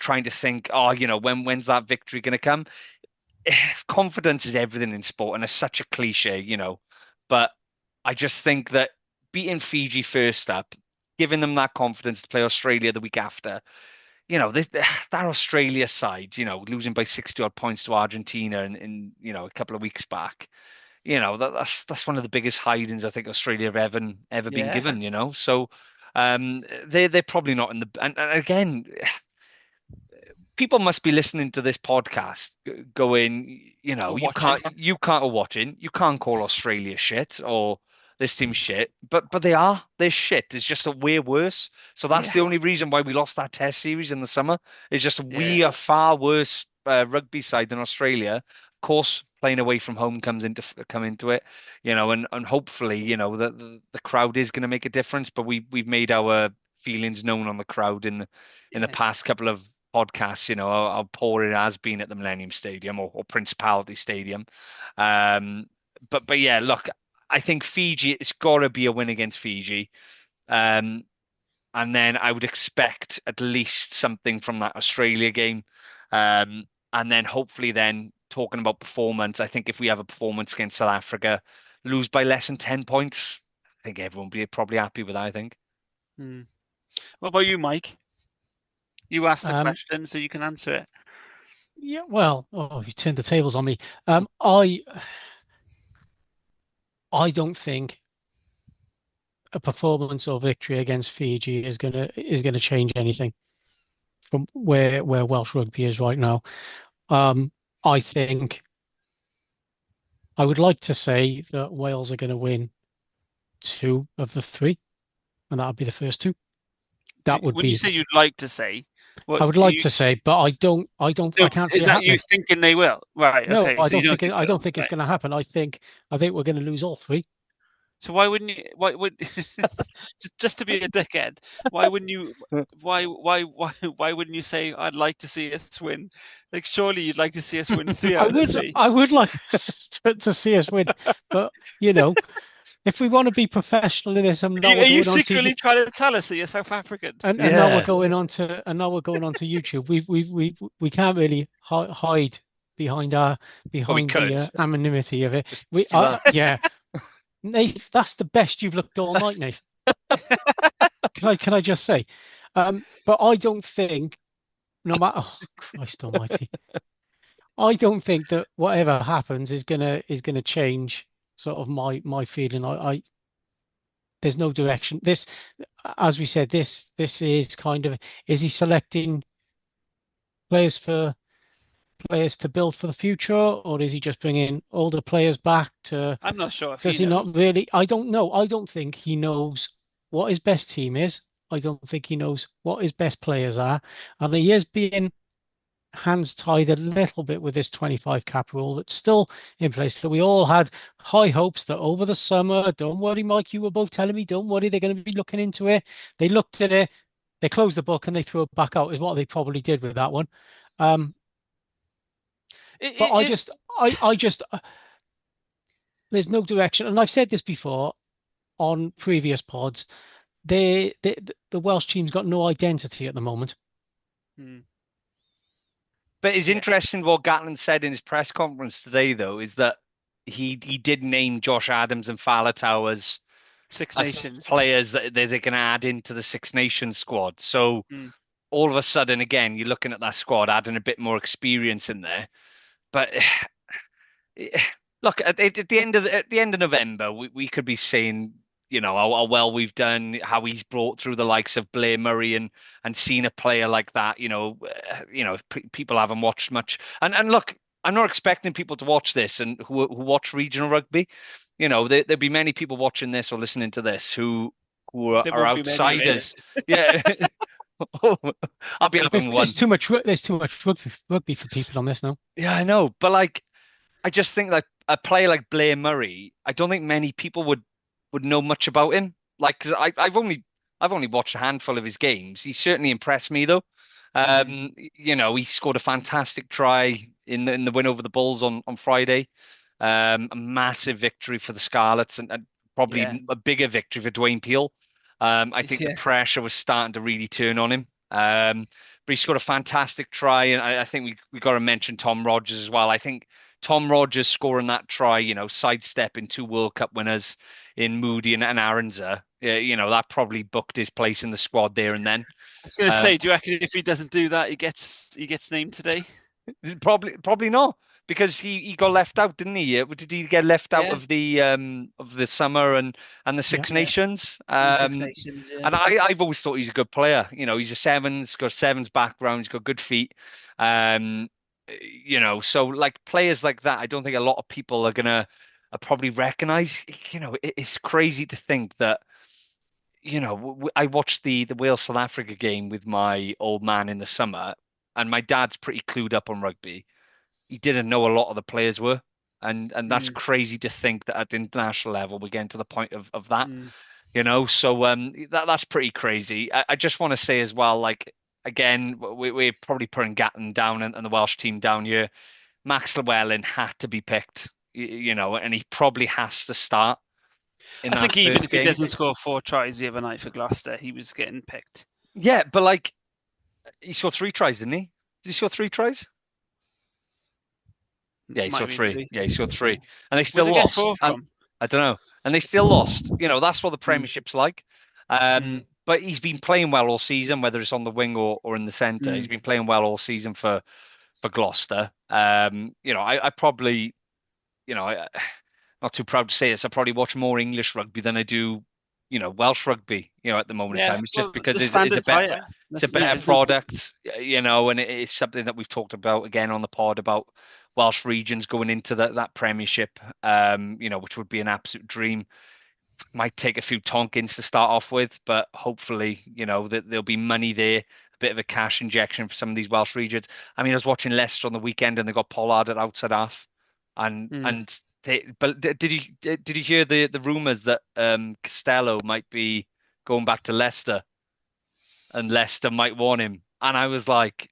Speaker 1: trying to think, when's that victory going to come? Confidence is everything in sport, and it's such a cliche, but I just think that beating Fiji first up, giving them that confidence to play Australia the week after, that Australia side, losing by 60 odd points to Argentina in a couple of weeks back, that's one of the biggest hidings I think Australia have ever been given, so they're probably not in the, and again, people must be listening to this podcast going, you can't or watching, you can't call Australia shit or this team's shit, but they're shit. It's just that we're worse. So that's the only reason why we lost that test series in the summer. Is just we are far worse rugby side than Australia. Of course, playing away from home come into it, and hopefully, the crowd is going to make a difference. But we've made our feelings known on the crowd in the past couple of podcasts, how poor it has been at the Millennium Stadium or Principality Stadium. But yeah, look, I think Fiji, it's got to be a win against Fiji. And then I would expect at least something from that Australia game. And then hopefully then talking about performance, I think if we have a performance against South Africa, lose by less than 10 points, I think everyone will be probably happy with that, I think.
Speaker 2: What about you, Mike? You asked the question, so you can answer it.
Speaker 3: Yeah, well, you turned the tables on me. I don't think a performance or victory against Fiji is gonna change anything from where Welsh rugby is right now. I think I would like to say that Wales are going to win 2 of the 3, and that would be the first 2. That would be.
Speaker 2: When you say you'd like to say,
Speaker 3: I would like to say, but I don't. I can't see it happening.
Speaker 2: Is that you thinking they will? Right.
Speaker 3: No,
Speaker 2: okay.
Speaker 3: I don't think it's going to happen. I think we're going to lose all 3.
Speaker 2: So why wouldn't you? Why would just to be a dickhead? Why wouldn't you? Why wouldn't you say I'd like to see us win? Like surely you'd like to see us win 3 out of 3.
Speaker 3: I would like to see us win, but if we want to be professional in this, are
Speaker 2: you secretly trying to tell us that you're South African?
Speaker 3: And now we're going on to YouTube. We can't really hide behind the anonymity of it. Yeah. Nath, that's the best you've looked all night, Nath. Can I just say? But I don't think, no matter, Christ Almighty, I don't think that whatever happens is gonna change sort of my feeling. There's no direction. This, as we said, this is kind of, is he selecting players to build for the future, or is he just bringing older players back to?
Speaker 2: I'm not sure.
Speaker 3: Does he not really? I don't know. I don't think he knows what his best team is. I don't think he knows what his best players are, and he is being hands tied a little bit with this 25 cap rule that's still in place. So we all had high hopes that over the summer, don't worry, Mike, you were both telling me, don't worry, they're going to be looking into it. They looked at it. they closed the book and they threw it back out is what they probably did with that one. But I just there's no direction, and I've said this before on previous pods. The Welsh team's got no identity at the moment.
Speaker 1: But it's interesting what Gatland said in his press conference today, though, is that he did name Josh Adams and Faletau as
Speaker 2: Six Nations
Speaker 1: players that they're going to add into the Six Nations squad. So all of a sudden, again, you're looking at that squad, adding a bit more experience in there. But look, at the end of November, we could be saying, you know, how well we've done, how he's brought through the likes of Blair Murray and seen a player like that. People haven't watched much. And look, I'm not expecting people to watch this and who watch regional rugby. You know, there'll be many people watching this or listening to this who are outsiders. Yeah. I'll be having one.
Speaker 3: There's too much rugby for people on this now.
Speaker 1: Yeah, I know, but like, I just think like a player like Blair Murray, I don't think many people would know much about him. Like, because I've only watched a handful of his games. He certainly impressed me though. You know, he scored a fantastic try in the win over the Bulls on Friday. A massive victory for the Scarlets and probably a bigger victory for Dwayne Peel. I think the pressure was starting to really turn on him. But he scored a fantastic try, and I think we got to mention Tom Rogers as well. I think Tom Rogers scoring that try, you know, sidestepping 2 World Cup winners in Moody and Aronza, you know, that probably booked his place in the squad there and then.
Speaker 2: I was going to say, do you reckon if he doesn't do that, he gets named today?
Speaker 1: Probably not, because he got left out, didn't he? Did he get left out of the summer and the Six Nations?
Speaker 2: Six Nations, yeah.
Speaker 1: And I've always thought he's a good player. You know, he's a sevens, got sevens background, he's got good feet. You know, so like players like that, I don't think a lot of people are gonna probably recognize. You know, it's crazy to think that. You know, I watched the Wales South Africa game with my old man in the summer, and my dad's pretty clued up on rugby. He didn't know a lot of the players were, and that's crazy to think that at the international level we're getting to the point of that. You know, so that's pretty crazy. I just want to say as well, like, again, we're probably putting Gatland down and the Welsh team down here. Max Llewellyn had to be picked, you know, and he probably has to start.
Speaker 2: I think even if he doesn't score 4 tries the other night for Gloucester, he was getting picked.
Speaker 1: Yeah, but like, he scored 3 tries, didn't he? Did he score 3 tries? Yeah, he scored 3. Yeah, he scored 3, and they still lost. I don't know, and they still lost. You know, that's what the Premiership's like. But he's been playing well all season, whether it's on the wing or in the centre. He's been playing well all season for Gloucester. You know, I probably, you know, not too proud to say this, I probably watch more English rugby than I do, you know, Welsh rugby, you know, at the moment in time. It's just because it's a better product, you know, and it's something that we've talked about again on the pod about Welsh regions going into that Premiership, you know, which would be an absolute dream. Might take a few tonkins to start off with, but hopefully, you know, that there'll be money there, a bit of a cash injection for some of these Welsh regions. I mean, I was watching Leicester on the weekend and they got Pollard at outside half, and but did you hear the rumours that Costello might be going back to Leicester, and Leicester might want him? And I was like,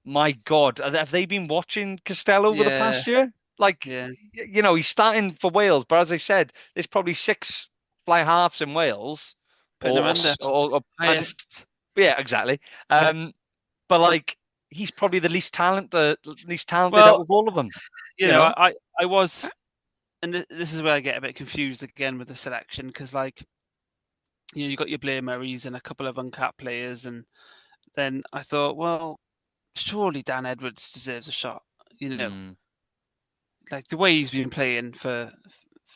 Speaker 1: my God, have they been watching Costello over the past year? Like, you know, he's starting for Wales, but as I said, there's probably 6 fly halves in Wales.
Speaker 2: Highest.
Speaker 1: Yeah, exactly. But like, he's probably the least talented out of all of them.
Speaker 2: You know, I was, and this is where I get a bit confused again with the selection, because like, you know, you got your Blair Murrays and a couple of uncapped players, and then I thought, well, surely Dan Edwards deserves a shot. You know, like the way he's been playing for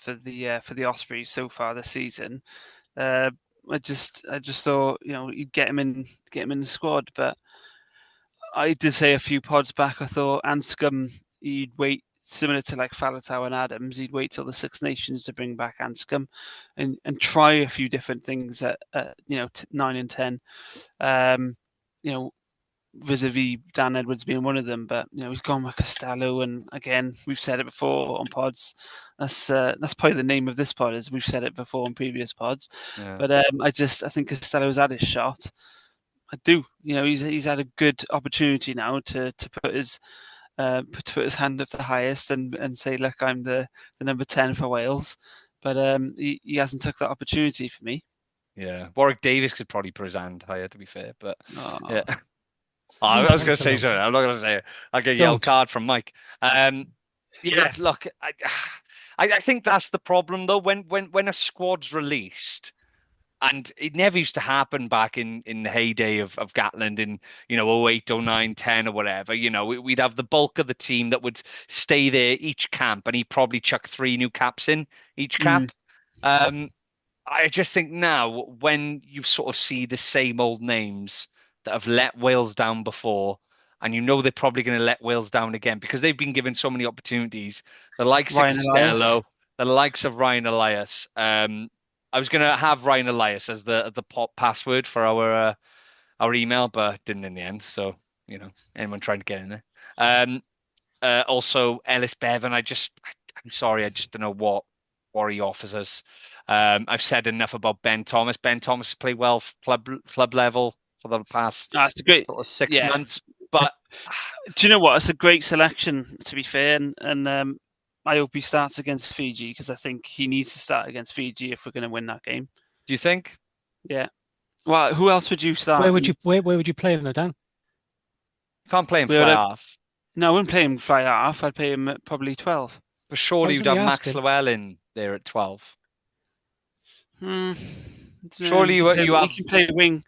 Speaker 2: the Ospreys so far this season. I just thought, you know, you'd get him in the squad, but I did say a few pods back, I thought Anscombe, he'd wait, similar to like Faletau and Adams, he'd wait till the Six Nations to bring back Anscombe and try a few different things at you know, 9 and 10. You know, vis-a-vis Dan Edwards being one of them, but you know, he's gone with Costello, and again, we've said it before on pods. That's probably the name of this pod, is we've said it before on previous pods. But I think Costello's had his shot, I do. He's had a good opportunity now to put his hand up the highest and say, look, I'm the number 10 for Wales. But he hasn't took that opportunity for me.
Speaker 1: Yeah, Warwick Davies could probably put his hand higher, to be fair, but yeah.
Speaker 2: Oh.
Speaker 1: I was going to say something. I'm not going to say it. I'll get a yellow
Speaker 3: Don't.
Speaker 1: card from Mike. Yeah, look, I think that's the problem though. When a squad's released, and it never used to happen back in the heyday of Gatland in 08, 09, 10 or whatever. We'd have the bulk of the team that would stay there each camp, and he'd probably chuck 3 new caps in each cap. I just think now when you sort of see the same old names that have let Wales down before, and they're probably going to let Wales down again because they've been given so many opportunities, the likes of
Speaker 2: Ryan Elias.
Speaker 1: Costello, the likes of Ryan Elias. I was going to have Ryan Elias as the pop password for our email, but didn't in the end. So anyone trying to get in there. Also Ellis Bevan. I'm sorry, I just don't know what he offers us. I've said enough about Ben Thomas. Ben Thomas has played well club level for the past
Speaker 2: That's a great
Speaker 1: sort of 6 months. But
Speaker 2: do you know what? It's a great selection, to be fair, and I hope he starts against Fiji because I think he needs to start against Fiji if we're going to win that game.
Speaker 1: Do you think?
Speaker 2: Yeah. Well, who else would you start?
Speaker 3: Where would you play him, though, Dan?
Speaker 1: You can't play him fly half.
Speaker 2: No, I wouldn't play him fly half. I'd play him at probably 12.
Speaker 1: But surely you'd have Max Llewellyn there at 12. Surely you have.
Speaker 2: He can play wing.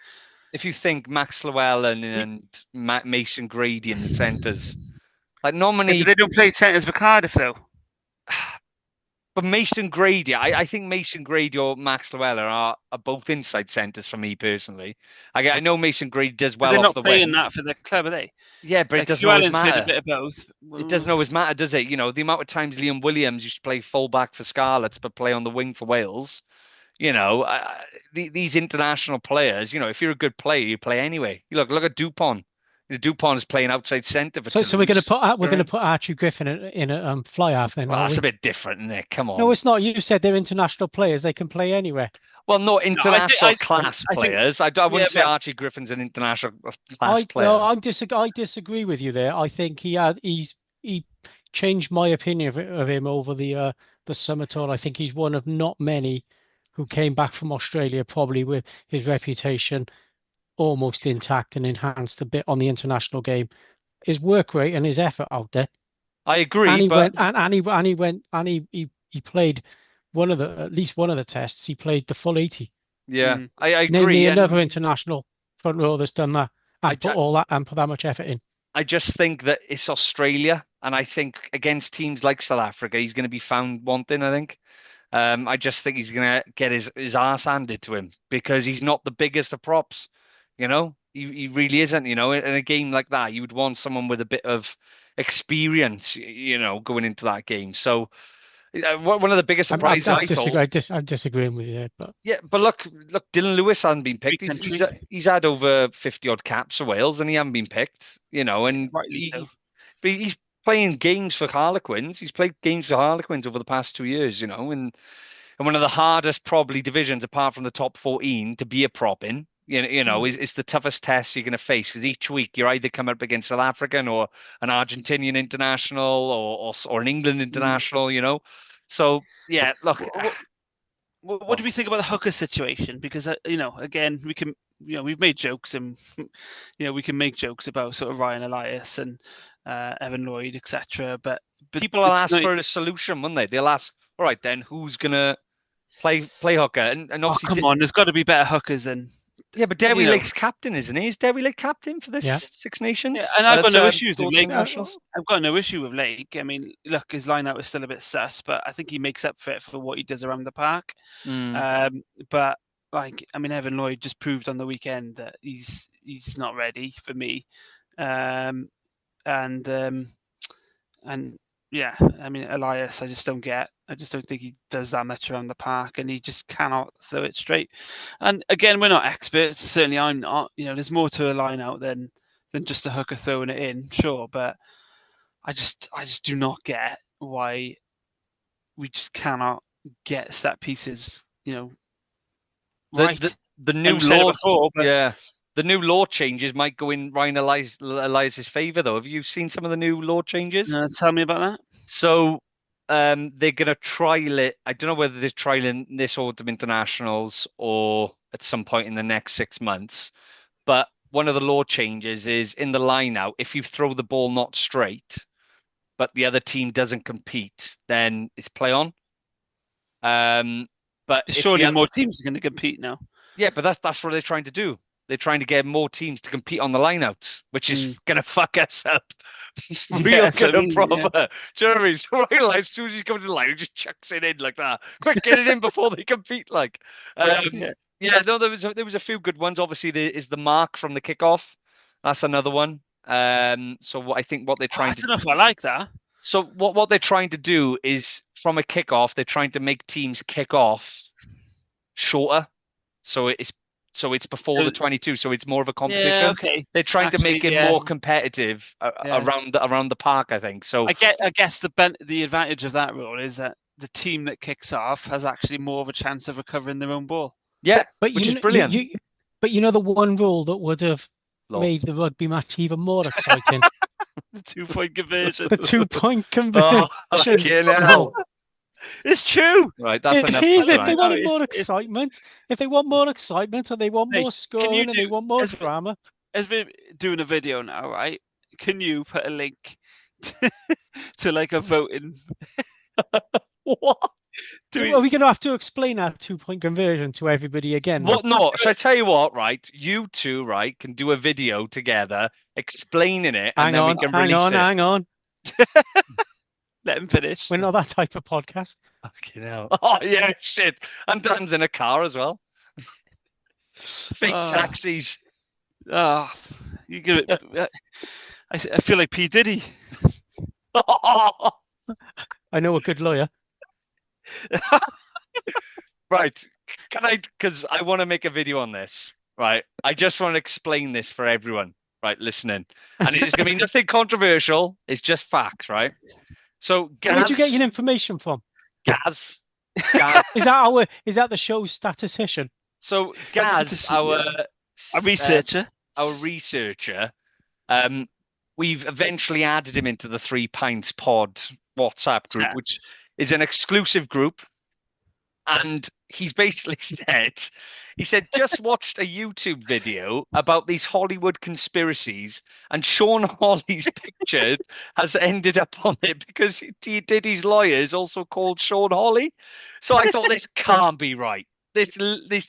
Speaker 1: If you think Max Llewellyn and Mason Grady in the centres, like normally
Speaker 2: they don't play centres for Cardiff though.
Speaker 1: But Mason Grady, I think Mason Grady or Max Llewellyn are both inside centres for me personally. I know Mason Grady does well off the wing.
Speaker 2: They're not playing that for the club, are they?
Speaker 1: Yeah, but it doesn't always matter.
Speaker 2: A bit of both.
Speaker 1: It doesn't always matter, does it? The amount of times Liam Williams used to play fullback for Scarlets but play on the wing for Wales. These international players, if you're a good player, you play anyway. Look at Dupont. Dupont is playing outside centre for
Speaker 3: So we're going to put Archie Griffin in a fly half then.
Speaker 1: Well, that's a bit different, isn't it? Come on.
Speaker 3: No, it's not. You said they're international players; they can play anywhere.
Speaker 1: Well, not international class players. I wouldn't say Archie Griffin's an international class player.
Speaker 3: No, I disagree with you there. I think he changed my opinion of him over the summer tour. I think he's one of not many who came back from Australia probably with his reputation almost intact and enhanced a bit on the international game. His work rate and his effort out there.
Speaker 1: I agree.
Speaker 3: And he played at least one of the tests. He played the full 80.
Speaker 1: Yeah, I agree.
Speaker 3: Name me another international front row that's done that and put that much effort in.
Speaker 1: I just think that it's Australia, and I think against teams like South Africa, he's going to be found wanting. I think. I just think he's going to get his ass handed to him because he's not the biggest of props. He really isn't. In a game like that, you would want someone with a bit of experience. Going into that game. So one of the biggest surprises
Speaker 3: I'm disagreeing with you there, but
Speaker 1: yeah, but look, Dylan Lewis hasn't been picked. He's had over 50 odd caps for Wales, and he hasn't been picked. And he's playing games for Harlequins. He's played games for Harlequins over the past 2 years. And one of the hardest probably divisions apart from the top 14 to be a prop in. It's the toughest test you're going to face because each week you're either coming up against South African or an Argentinian international or an England international. So yeah, look.
Speaker 2: What do we think about the hooker situation? Because again, we can, we've made jokes and we can make jokes about sort of Ryan Elias and Evan Lloyd, etc. But
Speaker 1: people will ask for a solution, won't they? They'll ask, all right, then who's gonna play hooker? And obviously,
Speaker 2: come on, there's got to be better hookers than.
Speaker 1: Yeah, but Derry Lake's captain, isn't he? Is Derry Lake captain for this Six Nations?
Speaker 2: Yeah, and I've got no issues with Lake. I've got no issue with Lake. I mean, look, his line-out is still a bit sus, but I think he makes up for it for what he does around the park. But Evan Lloyd just proved on the weekend that he's not ready for me. Yeah, Elias, I just don't get. I just don't think he does that much around the park, and he just cannot throw it straight. And again, we're not experts. Certainly, I'm not. There's more to a line out than just a hooker throwing it in, sure. But I just do not get why we just cannot get set pieces. Right.
Speaker 1: the new
Speaker 2: I've said it
Speaker 1: law,
Speaker 2: before, but
Speaker 1: the new law changes might go in Ryan Elias's favour, though. Have you seen some of the new law changes?
Speaker 2: tell me about that.
Speaker 1: So, they're going to trial it. I don't know whether they're trialing this autumn internationals or at some point in the next 6 months. But one of the law changes is in the line out, if you throw the ball not straight, but the other team doesn't compete, then it's play on. But
Speaker 2: Surely more teams are going to compete now.
Speaker 1: Yeah, but that's what they're trying to do. They're trying to get more teams to compete on the lineouts, which is going to fuck us up real good and proper. Yeah. Do you know what I mean? So like, as soon as he's coming to the line, he just chucks it in like that. Quick, get it in before they compete. Like, no, there was a few good ones. Obviously, there is the mark from the kickoff. That's another one. So I think what they're trying to.
Speaker 2: I don't know if I like that.
Speaker 1: So what they're trying to do is from a kickoff, they're trying to make teams kick off shorter. So it's before the 22, so it's more of a competition.
Speaker 2: Yeah, okay.
Speaker 1: They're trying to make it more competitive around the park, I think. So
Speaker 2: I guess the advantage of that rule is that the team that kicks off has actually more of a chance of recovering their own ball.
Speaker 1: Yeah, which is brilliant.
Speaker 3: But you know the one rule that would have made the rugby match even more exciting?
Speaker 2: The 2-point conversion.
Speaker 3: The 2-point conversion.
Speaker 1: Oh,
Speaker 2: it's true.
Speaker 1: Right, that's enough.
Speaker 3: If they want more excitement, and they want more scoring, and they want more drama.
Speaker 2: As we're doing a video now, right? Can you put a link to like a voting?
Speaker 1: What?
Speaker 3: Are we going to have to explain our 2-point conversion to everybody again?
Speaker 1: What? No. Should I tell you what? Right, you two, right, can do a video together explaining it, and then we can release it.
Speaker 3: Hang on.
Speaker 2: Let him finish.
Speaker 3: We're not that type of podcast.
Speaker 1: Fucking hell. Oh yeah, shit. And Dan's in a car as well. Fake taxis.
Speaker 2: Oh, you give it. I feel like P. Diddy.
Speaker 3: I know a good lawyer.
Speaker 1: Right. Can I? Because I want to make a video on this. Right. I just want to explain this for everyone. Right, listening. And it's going to be nothing controversial. It's just facts. Right. So, Gaz,
Speaker 3: where'd you get your information from?
Speaker 1: Gaz.
Speaker 3: Is that the show's statistician?
Speaker 1: So Gaz, our
Speaker 2: researcher,
Speaker 1: we've eventually added him into the 3 Pints Pod WhatsApp group, which is an exclusive group. And he's basically said, just watched a YouTube video about these Hollywood conspiracies, and Sean Holley's picture has ended up on it because Diddy's lawyer is also called Sean Holley. So I thought this can't be right. This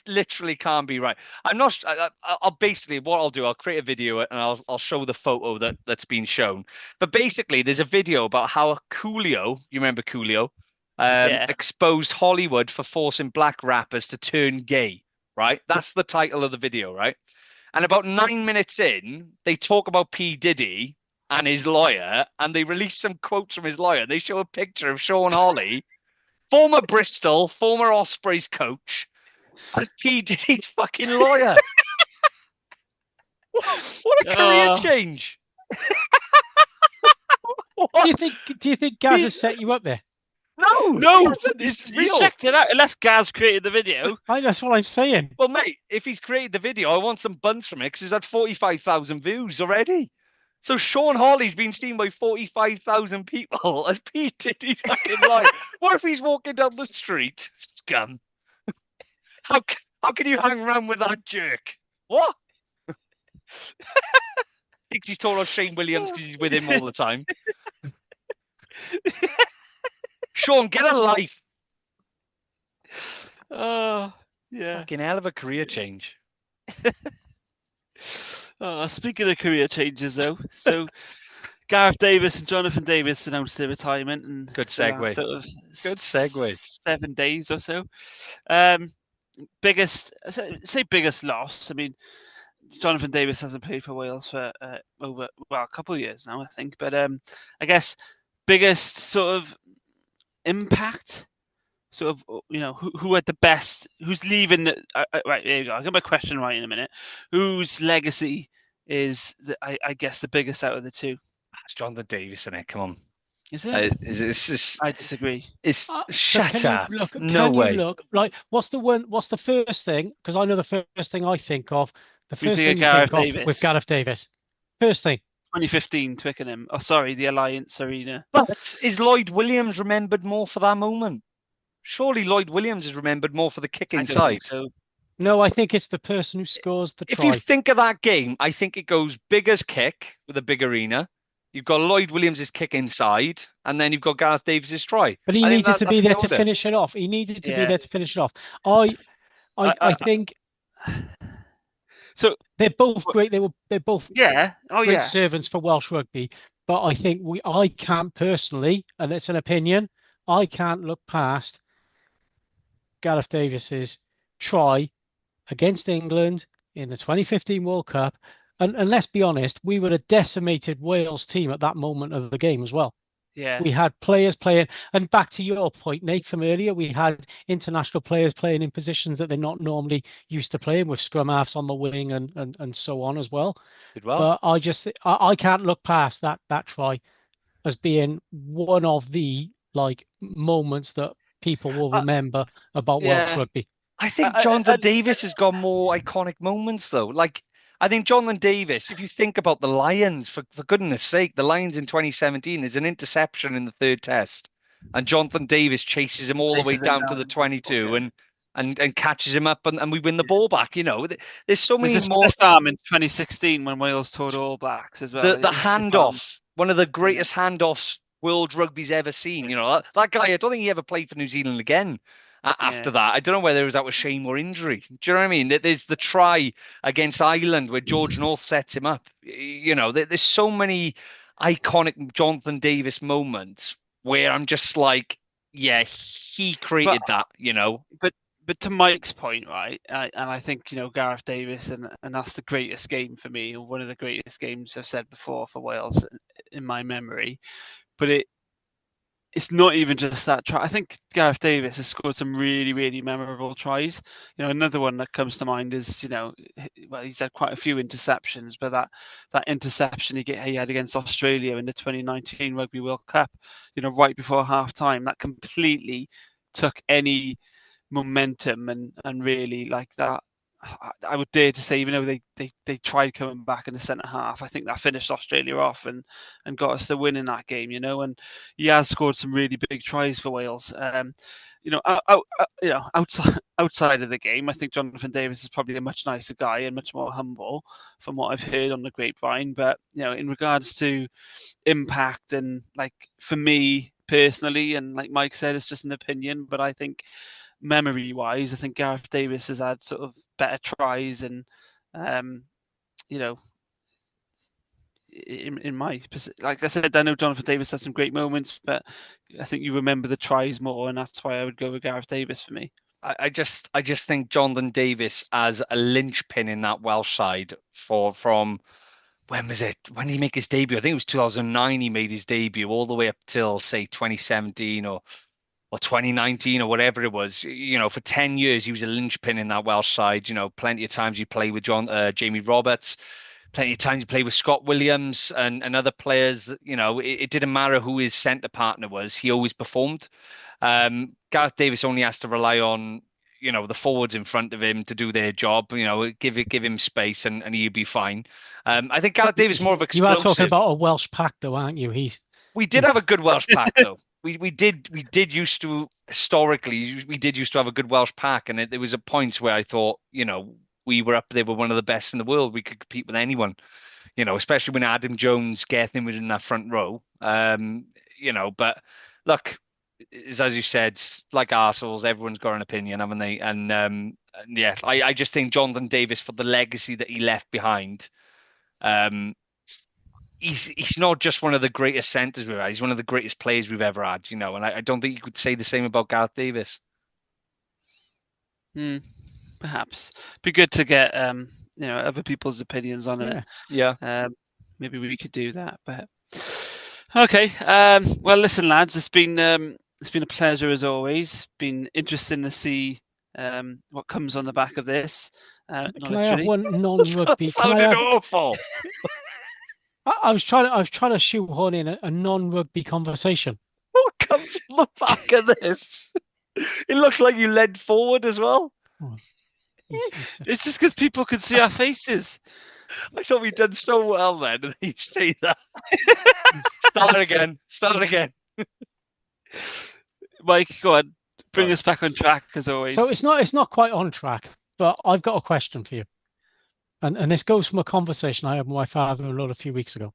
Speaker 1: literally can't be right. I'm not. I'll basically what I'll do. I'll create a video and I'll show the photo that's been shown. But basically, there's a video about how Coolio. You remember Coolio? Exposed Hollywood for forcing black rappers to turn gay, right? That's the title of the video, right? And about 9 minutes in, they talk about P. Diddy and his lawyer, and they release some quotes from his lawyer. They show a picture of Sean Holley, former Bristol, former Ospreys coach, as P. Diddy's fucking lawyer. What a career change.
Speaker 3: Do you think Gaz has set you up there?
Speaker 1: No, it's real.
Speaker 2: Checked it out. Unless Gaz created the video.
Speaker 3: That's what I'm saying.
Speaker 1: Well, mate, if he's created the video, I want some buns from it because he's had 45,000 views already. So Sean Holley's been seen by 45,000 people as P. Diddy fucking live. What if he's walking down the street? Scum. How can you hang around with that jerk? What? Thinks he's taller than Shane Williams because he's with him all the time. Sean, get a life.
Speaker 2: Oh, yeah.
Speaker 1: Fucking hell of a career change.
Speaker 2: Speaking of career changes, though, so Gareth Davies and Jonathan Davies announced their retirement. And
Speaker 1: good segue. Good segue.
Speaker 2: 7 days or so. Biggest loss. I mean, Jonathan Davies hasn't played for Wales for over a couple of years now, I think. But I guess biggest sort of impact, sort of, who had the best, who's leaving right, there you go, I'll get my question right in a minute. Whose legacy is I guess the biggest out of the two?
Speaker 1: It's Jonathan Davies, isn't it? Come on.
Speaker 2: Is it?
Speaker 1: It's just,
Speaker 2: I disagree.
Speaker 1: it's
Speaker 3: But
Speaker 1: shut
Speaker 3: can you
Speaker 1: up.
Speaker 3: look?
Speaker 1: No
Speaker 3: Can you
Speaker 1: way.
Speaker 3: look? Like, what's the first thing? Because I know the first thing I think of. The
Speaker 2: We
Speaker 3: first
Speaker 2: think
Speaker 3: thing
Speaker 2: of
Speaker 3: you
Speaker 2: Gareth
Speaker 3: think of with
Speaker 2: Davies.
Speaker 3: Gareth Davies. First thing.
Speaker 2: 2015 Twickenham. Oh, sorry, the Alliance Arena.
Speaker 1: But is Lloyd Williams remembered more for that moment? Surely Lloyd Williams is remembered more for the kick
Speaker 2: I don't think
Speaker 1: inside.
Speaker 2: so.
Speaker 3: No, I think it's the person who scores the
Speaker 1: If you
Speaker 3: try.
Speaker 1: think of that game, I think it goes Bigger's kick with a big arena. You've got Lloyd Williams' kick inside, and then you've got Gareth Davies' try.
Speaker 3: But he
Speaker 1: I think
Speaker 3: needed to be
Speaker 1: that's the
Speaker 3: there to
Speaker 1: order.
Speaker 3: finish it off. He needed to be
Speaker 2: Yeah.
Speaker 3: there to finish it off. I
Speaker 2: I,
Speaker 3: think
Speaker 2: so
Speaker 3: they're both great. They're both
Speaker 2: yeah. Oh
Speaker 3: great
Speaker 2: yeah.
Speaker 3: servants for Welsh rugby. But I think I can't personally, and it's an opinion, I can't look past Gareth Davies's try against England in the 2015 World Cup. And let's be honest, we were a decimated Wales team at that moment of the game as well.
Speaker 2: Yeah.
Speaker 3: We had players playing, and back to your point, Nate, from earlier, we had international players playing in positions that they're not normally used to playing, with scrum halves on the wing and so on as well.
Speaker 1: Did well.
Speaker 3: But I can't look past that try as being one of the like moments that people will
Speaker 2: Uh,
Speaker 3: remember about Welsh
Speaker 2: yeah.
Speaker 3: rugby.
Speaker 1: I think
Speaker 2: I,
Speaker 1: Jonathan Davis has got more iconic moments though. Like I think Jonathan Davis, if you think about the Lions, for goodness sake, the Lions in 2017, there's an interception in the third test, and Jonathan Davis chases him all the way
Speaker 2: chases him
Speaker 1: down to
Speaker 2: down
Speaker 1: the
Speaker 2: and tackles,
Speaker 1: 22
Speaker 2: yeah.
Speaker 1: and catches him up and we win the ball back. You know, there's so
Speaker 2: There's
Speaker 1: many
Speaker 2: a
Speaker 1: more.
Speaker 2: stiff arm in 2016 when Wales toured All Blacks as well.
Speaker 1: The
Speaker 2: It's stiff arm.
Speaker 1: handoff, one of the
Speaker 2: Yeah.
Speaker 1: greatest handoffs world rugby's ever seen. You know, that guy, I don't think he ever played for New Zealand again after
Speaker 2: Yeah.
Speaker 1: that. I don't know whether it was out with shame or injury. Do you know what I mean? There's the try against Ireland where George North sets him up. You know, there's so many iconic Jonathan Davis moments where I'm just like, yeah, he
Speaker 2: But
Speaker 1: created that, you know.
Speaker 2: but to Mike's point, right? And I think Gareth Davis, and that's the greatest game for me, or one of the greatest games I've said before for Wales in my memory. But it's not even just that try. I think Gareth Davis has scored some really, really memorable tries. Another one that comes to mind is, well, he's had quite a few interceptions, but that interception he had against Australia in the 2019 Rugby World Cup, right before half time, that completely took any momentum and really like that. I would dare to say, even though they tried coming back in the centre half, I think that finished Australia off and got us the win in that game. And he has scored some really big tries for Wales. Outside of the game, I think Jonathan Davis is probably a much nicer guy and much more humble, from what I've heard on the grapevine. But in regards to impact and like for me personally, and like Mike said, it's just an opinion, but I think memory-wise, I think Gareth Davis has had sort of better tries, and in my, like I said, I know Jonathan Davis has some great moments, but I think you remember the tries more, and that's why I would go with Gareth Davis for me.
Speaker 1: I just think Jonathan Davis as a linchpin in that Welsh side from when was it? When did he make his debut? I think it was 2009 he made his debut, all the way up till say 2017 or 2019 or whatever it was. For 10 years he was a linchpin in that Welsh side. Plenty of times he played with Jamie Roberts, plenty of times he played with Scott Williams and other players. It didn't matter who his centre partner was, he always performed. Gareth Davis only has to rely on the forwards in front of him to do their job. Give him space and he'll be fine. I think Gareth Davis is more of
Speaker 3: You are talking
Speaker 1: explosive.
Speaker 3: about a Welsh pack, though, aren't you?
Speaker 1: We did have a good Welsh pack though. We did used to historically we did used to have a good Welsh pack, and there was a point where I thought we were up there with one of the best in the world. We could compete with anyone. Especially when Adam Jones, Gareth was in that front row. But look, as you said, like Arsenal's, everyone's got an opinion, haven't they? And yeah, I just think Jonathan Davis, for the legacy that he left behind, he's not just one of the greatest centres we've had. He's one of the greatest players we've ever had. And I don't think you could say the same about Gareth Davis.
Speaker 2: Perhaps be good to get other people's opinions on it.
Speaker 1: Yeah.
Speaker 2: Maybe we could do that. But okay. Well, listen, lads, it's been a pleasure as always. Been interesting to see what comes on the back of this.
Speaker 3: Can I have one non-rugby?
Speaker 1: That sounded awful.
Speaker 3: I was trying to shoehorn in a non-rugby conversation.
Speaker 1: What comes on the back of this? It looked like you led forward as well.
Speaker 3: Oh, he's
Speaker 2: It's just because people can see our faces.
Speaker 1: I thought we'd done so well then, and you say that. Start it again. Start it again.
Speaker 2: Mike, go on. Bring
Speaker 1: Right.
Speaker 2: us back on track as always.
Speaker 3: So it's not quite on track, but I've got a question for you. And this goes from a conversation I had with my father-in-law a few weeks ago.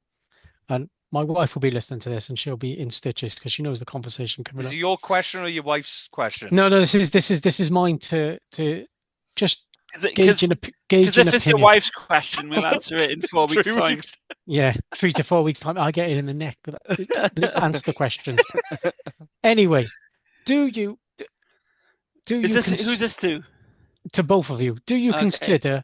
Speaker 3: And my wife will be listening to this and she'll be in stitches because she knows the conversation coming
Speaker 1: Is
Speaker 3: up.
Speaker 1: it your question or your wife's question?
Speaker 3: No, this is mine to just gauge
Speaker 2: Because
Speaker 3: an
Speaker 2: if
Speaker 3: opinion.
Speaker 2: it's your wife's question, we'll answer it in 4 weeks'
Speaker 1: 3
Speaker 2: time.
Speaker 1: weeks.
Speaker 3: Yeah, 3 to 4 weeks time. I get it in the neck, but let's answer the questions. Anyway, do you
Speaker 2: Who's this to?
Speaker 3: to both of you? Do you
Speaker 2: Okay.
Speaker 3: consider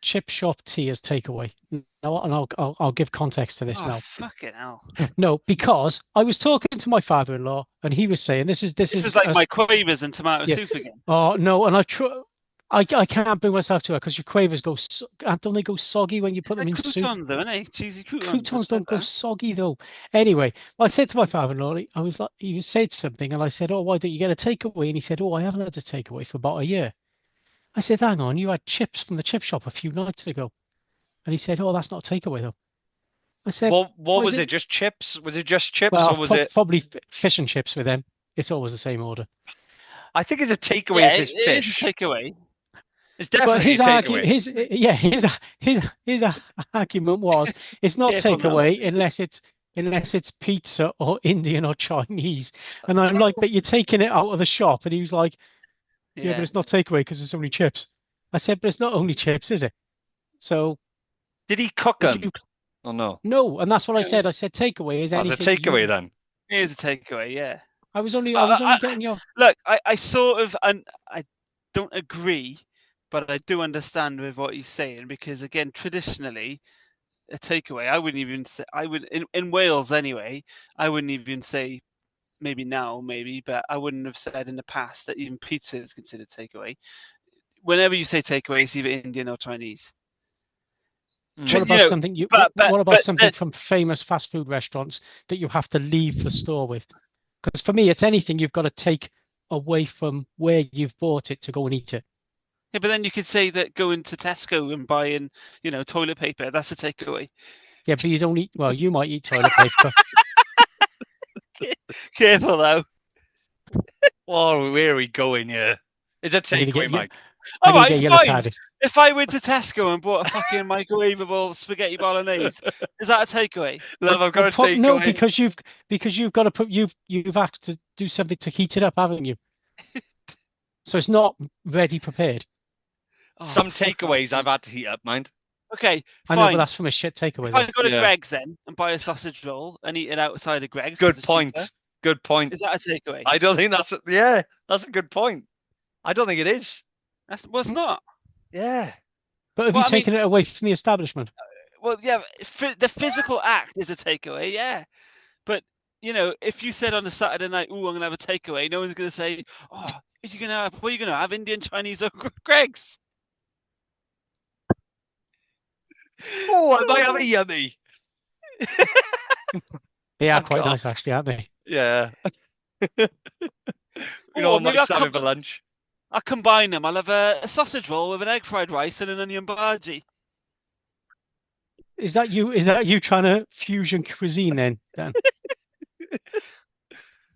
Speaker 3: chip shop tea as takeaway? No, and I'll give context to this
Speaker 2: Oh,
Speaker 3: now.
Speaker 2: fucking hell.
Speaker 3: No, because I was talking to my father-in-law and he was saying this
Speaker 2: This is like my quavers and tomato soup again.
Speaker 3: Oh no, and I can't bring myself to it because your quavers don't they go soggy when you put them in soup?
Speaker 2: Croutons, though, aren't they? Cheesy croutons.
Speaker 3: Croutons don't go soggy though. Anyway, I said to my father-in-law, I was like, he said something, and I said, "Oh, why don't you get a takeaway?" And he said, "Oh, I haven't had a takeaway for about a year." I said, "Hang on, you had chips from the chip shop a few nights ago," and he said, "Oh, that's not a takeaway though." I said,
Speaker 1: What
Speaker 3: "What
Speaker 1: was
Speaker 3: is
Speaker 1: it? Just chips? Was it just chips,
Speaker 3: Well,
Speaker 1: or was it?
Speaker 3: probably fish and chips with them. It's always the same order."
Speaker 1: I think it's a takeaway
Speaker 2: Yeah,
Speaker 1: if it's
Speaker 2: it is
Speaker 1: fish.
Speaker 2: a takeaway.
Speaker 1: It's
Speaker 3: But
Speaker 1: definitely a takeaway.
Speaker 3: his argument was it's not
Speaker 2: Careful now.
Speaker 3: takeaway unless it's pizza or Indian or Chinese. And I'm like, but you're taking it out of the shop. And he was like, yeah, but it's not takeaway because it's only chips. I said, but it's not only chips, is it? So
Speaker 1: Did he cook
Speaker 3: would
Speaker 1: them?
Speaker 3: you?
Speaker 1: Oh no.
Speaker 3: No, and that's what I said. I said takeaway is
Speaker 1: That's a
Speaker 3: anything.
Speaker 1: takeaway then.
Speaker 2: It is a takeaway, yeah.
Speaker 3: I was only getting your.
Speaker 2: Look, I sort of, and I don't agree, but I do understand with what he's saying because, again, traditionally, a takeaway, I wouldn't even say, in Wales anyway, I wouldn't even say, maybe now, but I wouldn't have said in the past that even pizza is considered takeaway. Whenever you say takeaway, it's either Indian or Chinese.
Speaker 3: What about something what about something from famous fast food restaurants that you have to leave the store with? Because for me, it's anything you've got to take away from where you've bought it to go and eat it.
Speaker 2: Yeah, but then you could say that going to Tesco and buying, toilet paper, that's a takeaway.
Speaker 3: Yeah, but you don't eat. Well, you might eat toilet paper.
Speaker 2: Careful though.
Speaker 1: Oh, where are we going here? It's a takeaway, Mike.
Speaker 2: All right, fine. If I went to Tesco and bought a fucking microwavable spaghetti bolognese, is that a takeaway?
Speaker 1: Love, I've got a takeaway.
Speaker 3: No, because you've got to put you've had to do something to heat it up, haven't you? So it's not ready prepared.
Speaker 1: Some takeaways I've had to heat up, mind.
Speaker 2: Okay, fine.
Speaker 3: I know, but that's from a shit takeaway.
Speaker 2: If I go to Greg's then and buy a sausage roll and eat it outside of Greg's,
Speaker 1: good point.
Speaker 2: Cheaper,
Speaker 1: good point.
Speaker 2: Is that a takeaway?
Speaker 1: I don't think that's that's a good point. I don't think it is.
Speaker 2: It's not.
Speaker 1: Yeah.
Speaker 3: But have you taken it away from the establishment?
Speaker 2: Well, yeah, the physical act is a takeaway, yeah. But, if you said on a Saturday night, "Ooh, I'm going to have a takeaway," no one's going to say, "Oh, what are you going to have, Indian, Chinese, or Greg's?"
Speaker 1: Oh, I might have a yummy.
Speaker 3: They are quite nice, actually, aren't they?
Speaker 1: Yeah. What Mike's having for lunch?
Speaker 2: I'll combine them. I'll have a sausage roll with an egg fried rice and an onion bhaji.
Speaker 3: Is that you trying to fusion cuisine then, Dan?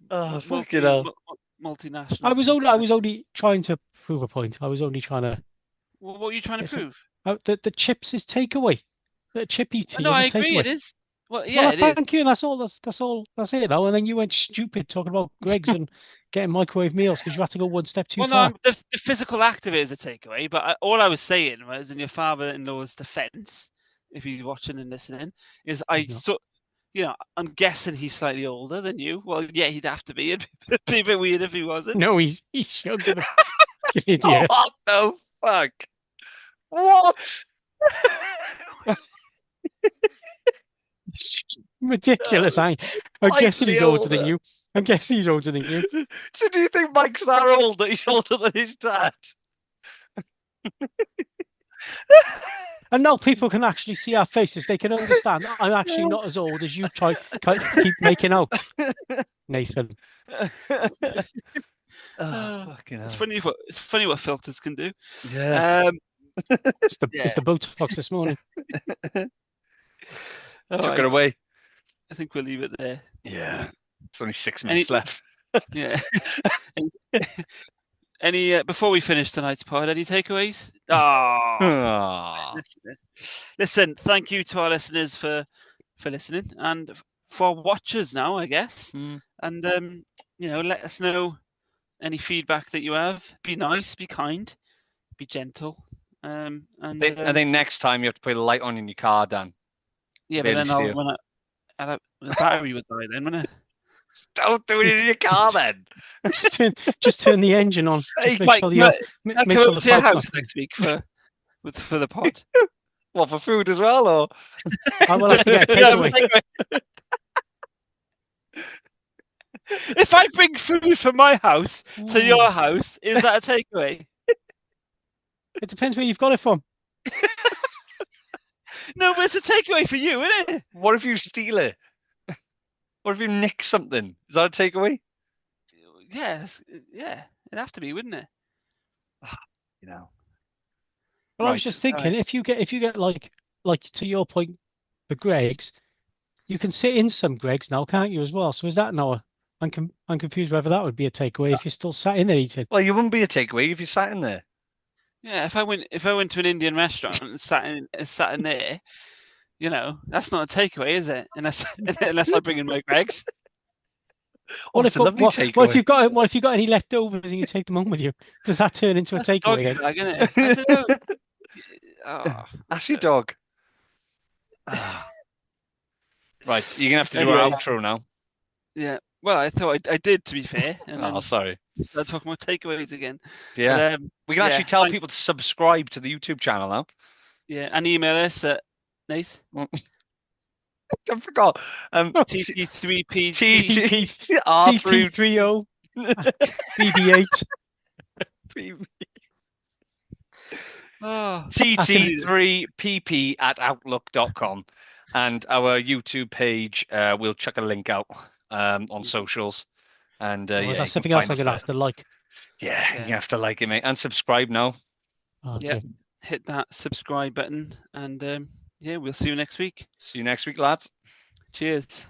Speaker 1: Oh, fucking hell.
Speaker 2: Multinational.
Speaker 3: I was only trying to prove a point. I was only trying to.
Speaker 2: Well, what are you trying to prove?
Speaker 3: The chips is takeaway. The chippy tea.
Speaker 2: No, I
Speaker 3: agree.
Speaker 2: It is. Well, yeah, it is.
Speaker 3: Thank you. And that's all. That's it. And then you went stupid talking about Greg's and getting microwave meals because you had to go one step too far.
Speaker 2: No, the physical act of it is a takeaway. But all I was saying was, in your father-in-law's defence, if he's watching and listening, is I'm guessing he's slightly older than you. Well, yeah, he'd have to be. It'd be a bit weird if he wasn't.
Speaker 3: No, he's younger than you idiot.
Speaker 1: What the fuck? What?
Speaker 3: Ridiculous. I'm guessing he's older than you. I'm guessing he's older than you.
Speaker 1: So do you think Mike's that old that he's older than his dad?
Speaker 3: And now people can actually see our faces. They can understand I'm actually not as old as you keep making out, Nathan.
Speaker 1: Fucking
Speaker 2: It's
Speaker 1: hell.
Speaker 2: funny what filters can do.
Speaker 1: Yeah.
Speaker 3: It's the
Speaker 2: Yeah.
Speaker 3: Botox this morning.
Speaker 2: All
Speaker 1: Took
Speaker 2: right.
Speaker 1: it away.
Speaker 2: I think we'll leave it there.
Speaker 1: Yeah.
Speaker 2: Right.
Speaker 1: It's only 6 minutes left.
Speaker 2: Yeah. Any before we finish tonight's pod, any takeaways? Oh, listen. Thank you to our listeners for listening and for watchers now, I guess. And let us know any feedback that you have. Be nice, be kind, be gentle.
Speaker 1: I think next time you have to put a light on in your car, Dan.
Speaker 2: Yeah, but then the battery would die then, wouldn't it?
Speaker 1: Don't do it in your car then.
Speaker 3: just turn the engine on. Just make sure
Speaker 2: make sure the your house next week for the pod.
Speaker 1: What, for food as well, or?
Speaker 3: I will have to get a takeaway.
Speaker 2: If I bring food from my house to your house, is that a takeaway?
Speaker 3: It depends where you've got it from.
Speaker 2: No, but it's a takeaway for you, isn't it?
Speaker 1: What if you steal it? What if you nick something? Is that a takeaway?
Speaker 2: Yes, yeah, it'd have to be, wouldn't it?
Speaker 3: Well, right. I was just thinking, if you get like to your point, the Greggs, you can sit in some Greggs now, can't you, as well? So is that now? I'm confused whether that would be a takeaway if you're still sat in there eating.
Speaker 1: Well, you wouldn't be a takeaway if you sat in there.
Speaker 2: Yeah, if I went to an Indian restaurant and sat in there, that's not a takeaway, is it? Unless I bring in my Greggs.
Speaker 3: What if you've got any leftovers and you take them home with you? Does that turn into a takeaway?
Speaker 2: I don't know.
Speaker 1: That's your dog. Right, you're gonna have to do our outro now.
Speaker 2: Yeah. Well, I thought I did, to be fair. And
Speaker 1: sorry.
Speaker 2: Start talking about takeaways again.
Speaker 1: Yeah. But, we can actually tell people to subscribe to the YouTube channel now.
Speaker 2: Yeah, and email us at Nath.
Speaker 1: I forgot.
Speaker 2: TT3P
Speaker 3: CP30 BB8
Speaker 1: TT3PP@outlook.com, and our YouTube page. We'll chuck a link out on socials. And
Speaker 3: is that something else I'm gonna have to like?
Speaker 1: Yeah, you have to like it, mate, and subscribe now.
Speaker 2: Okay. Yeah, hit that subscribe button, and we'll see you next week.
Speaker 1: See you next week, lads.
Speaker 2: Cheers.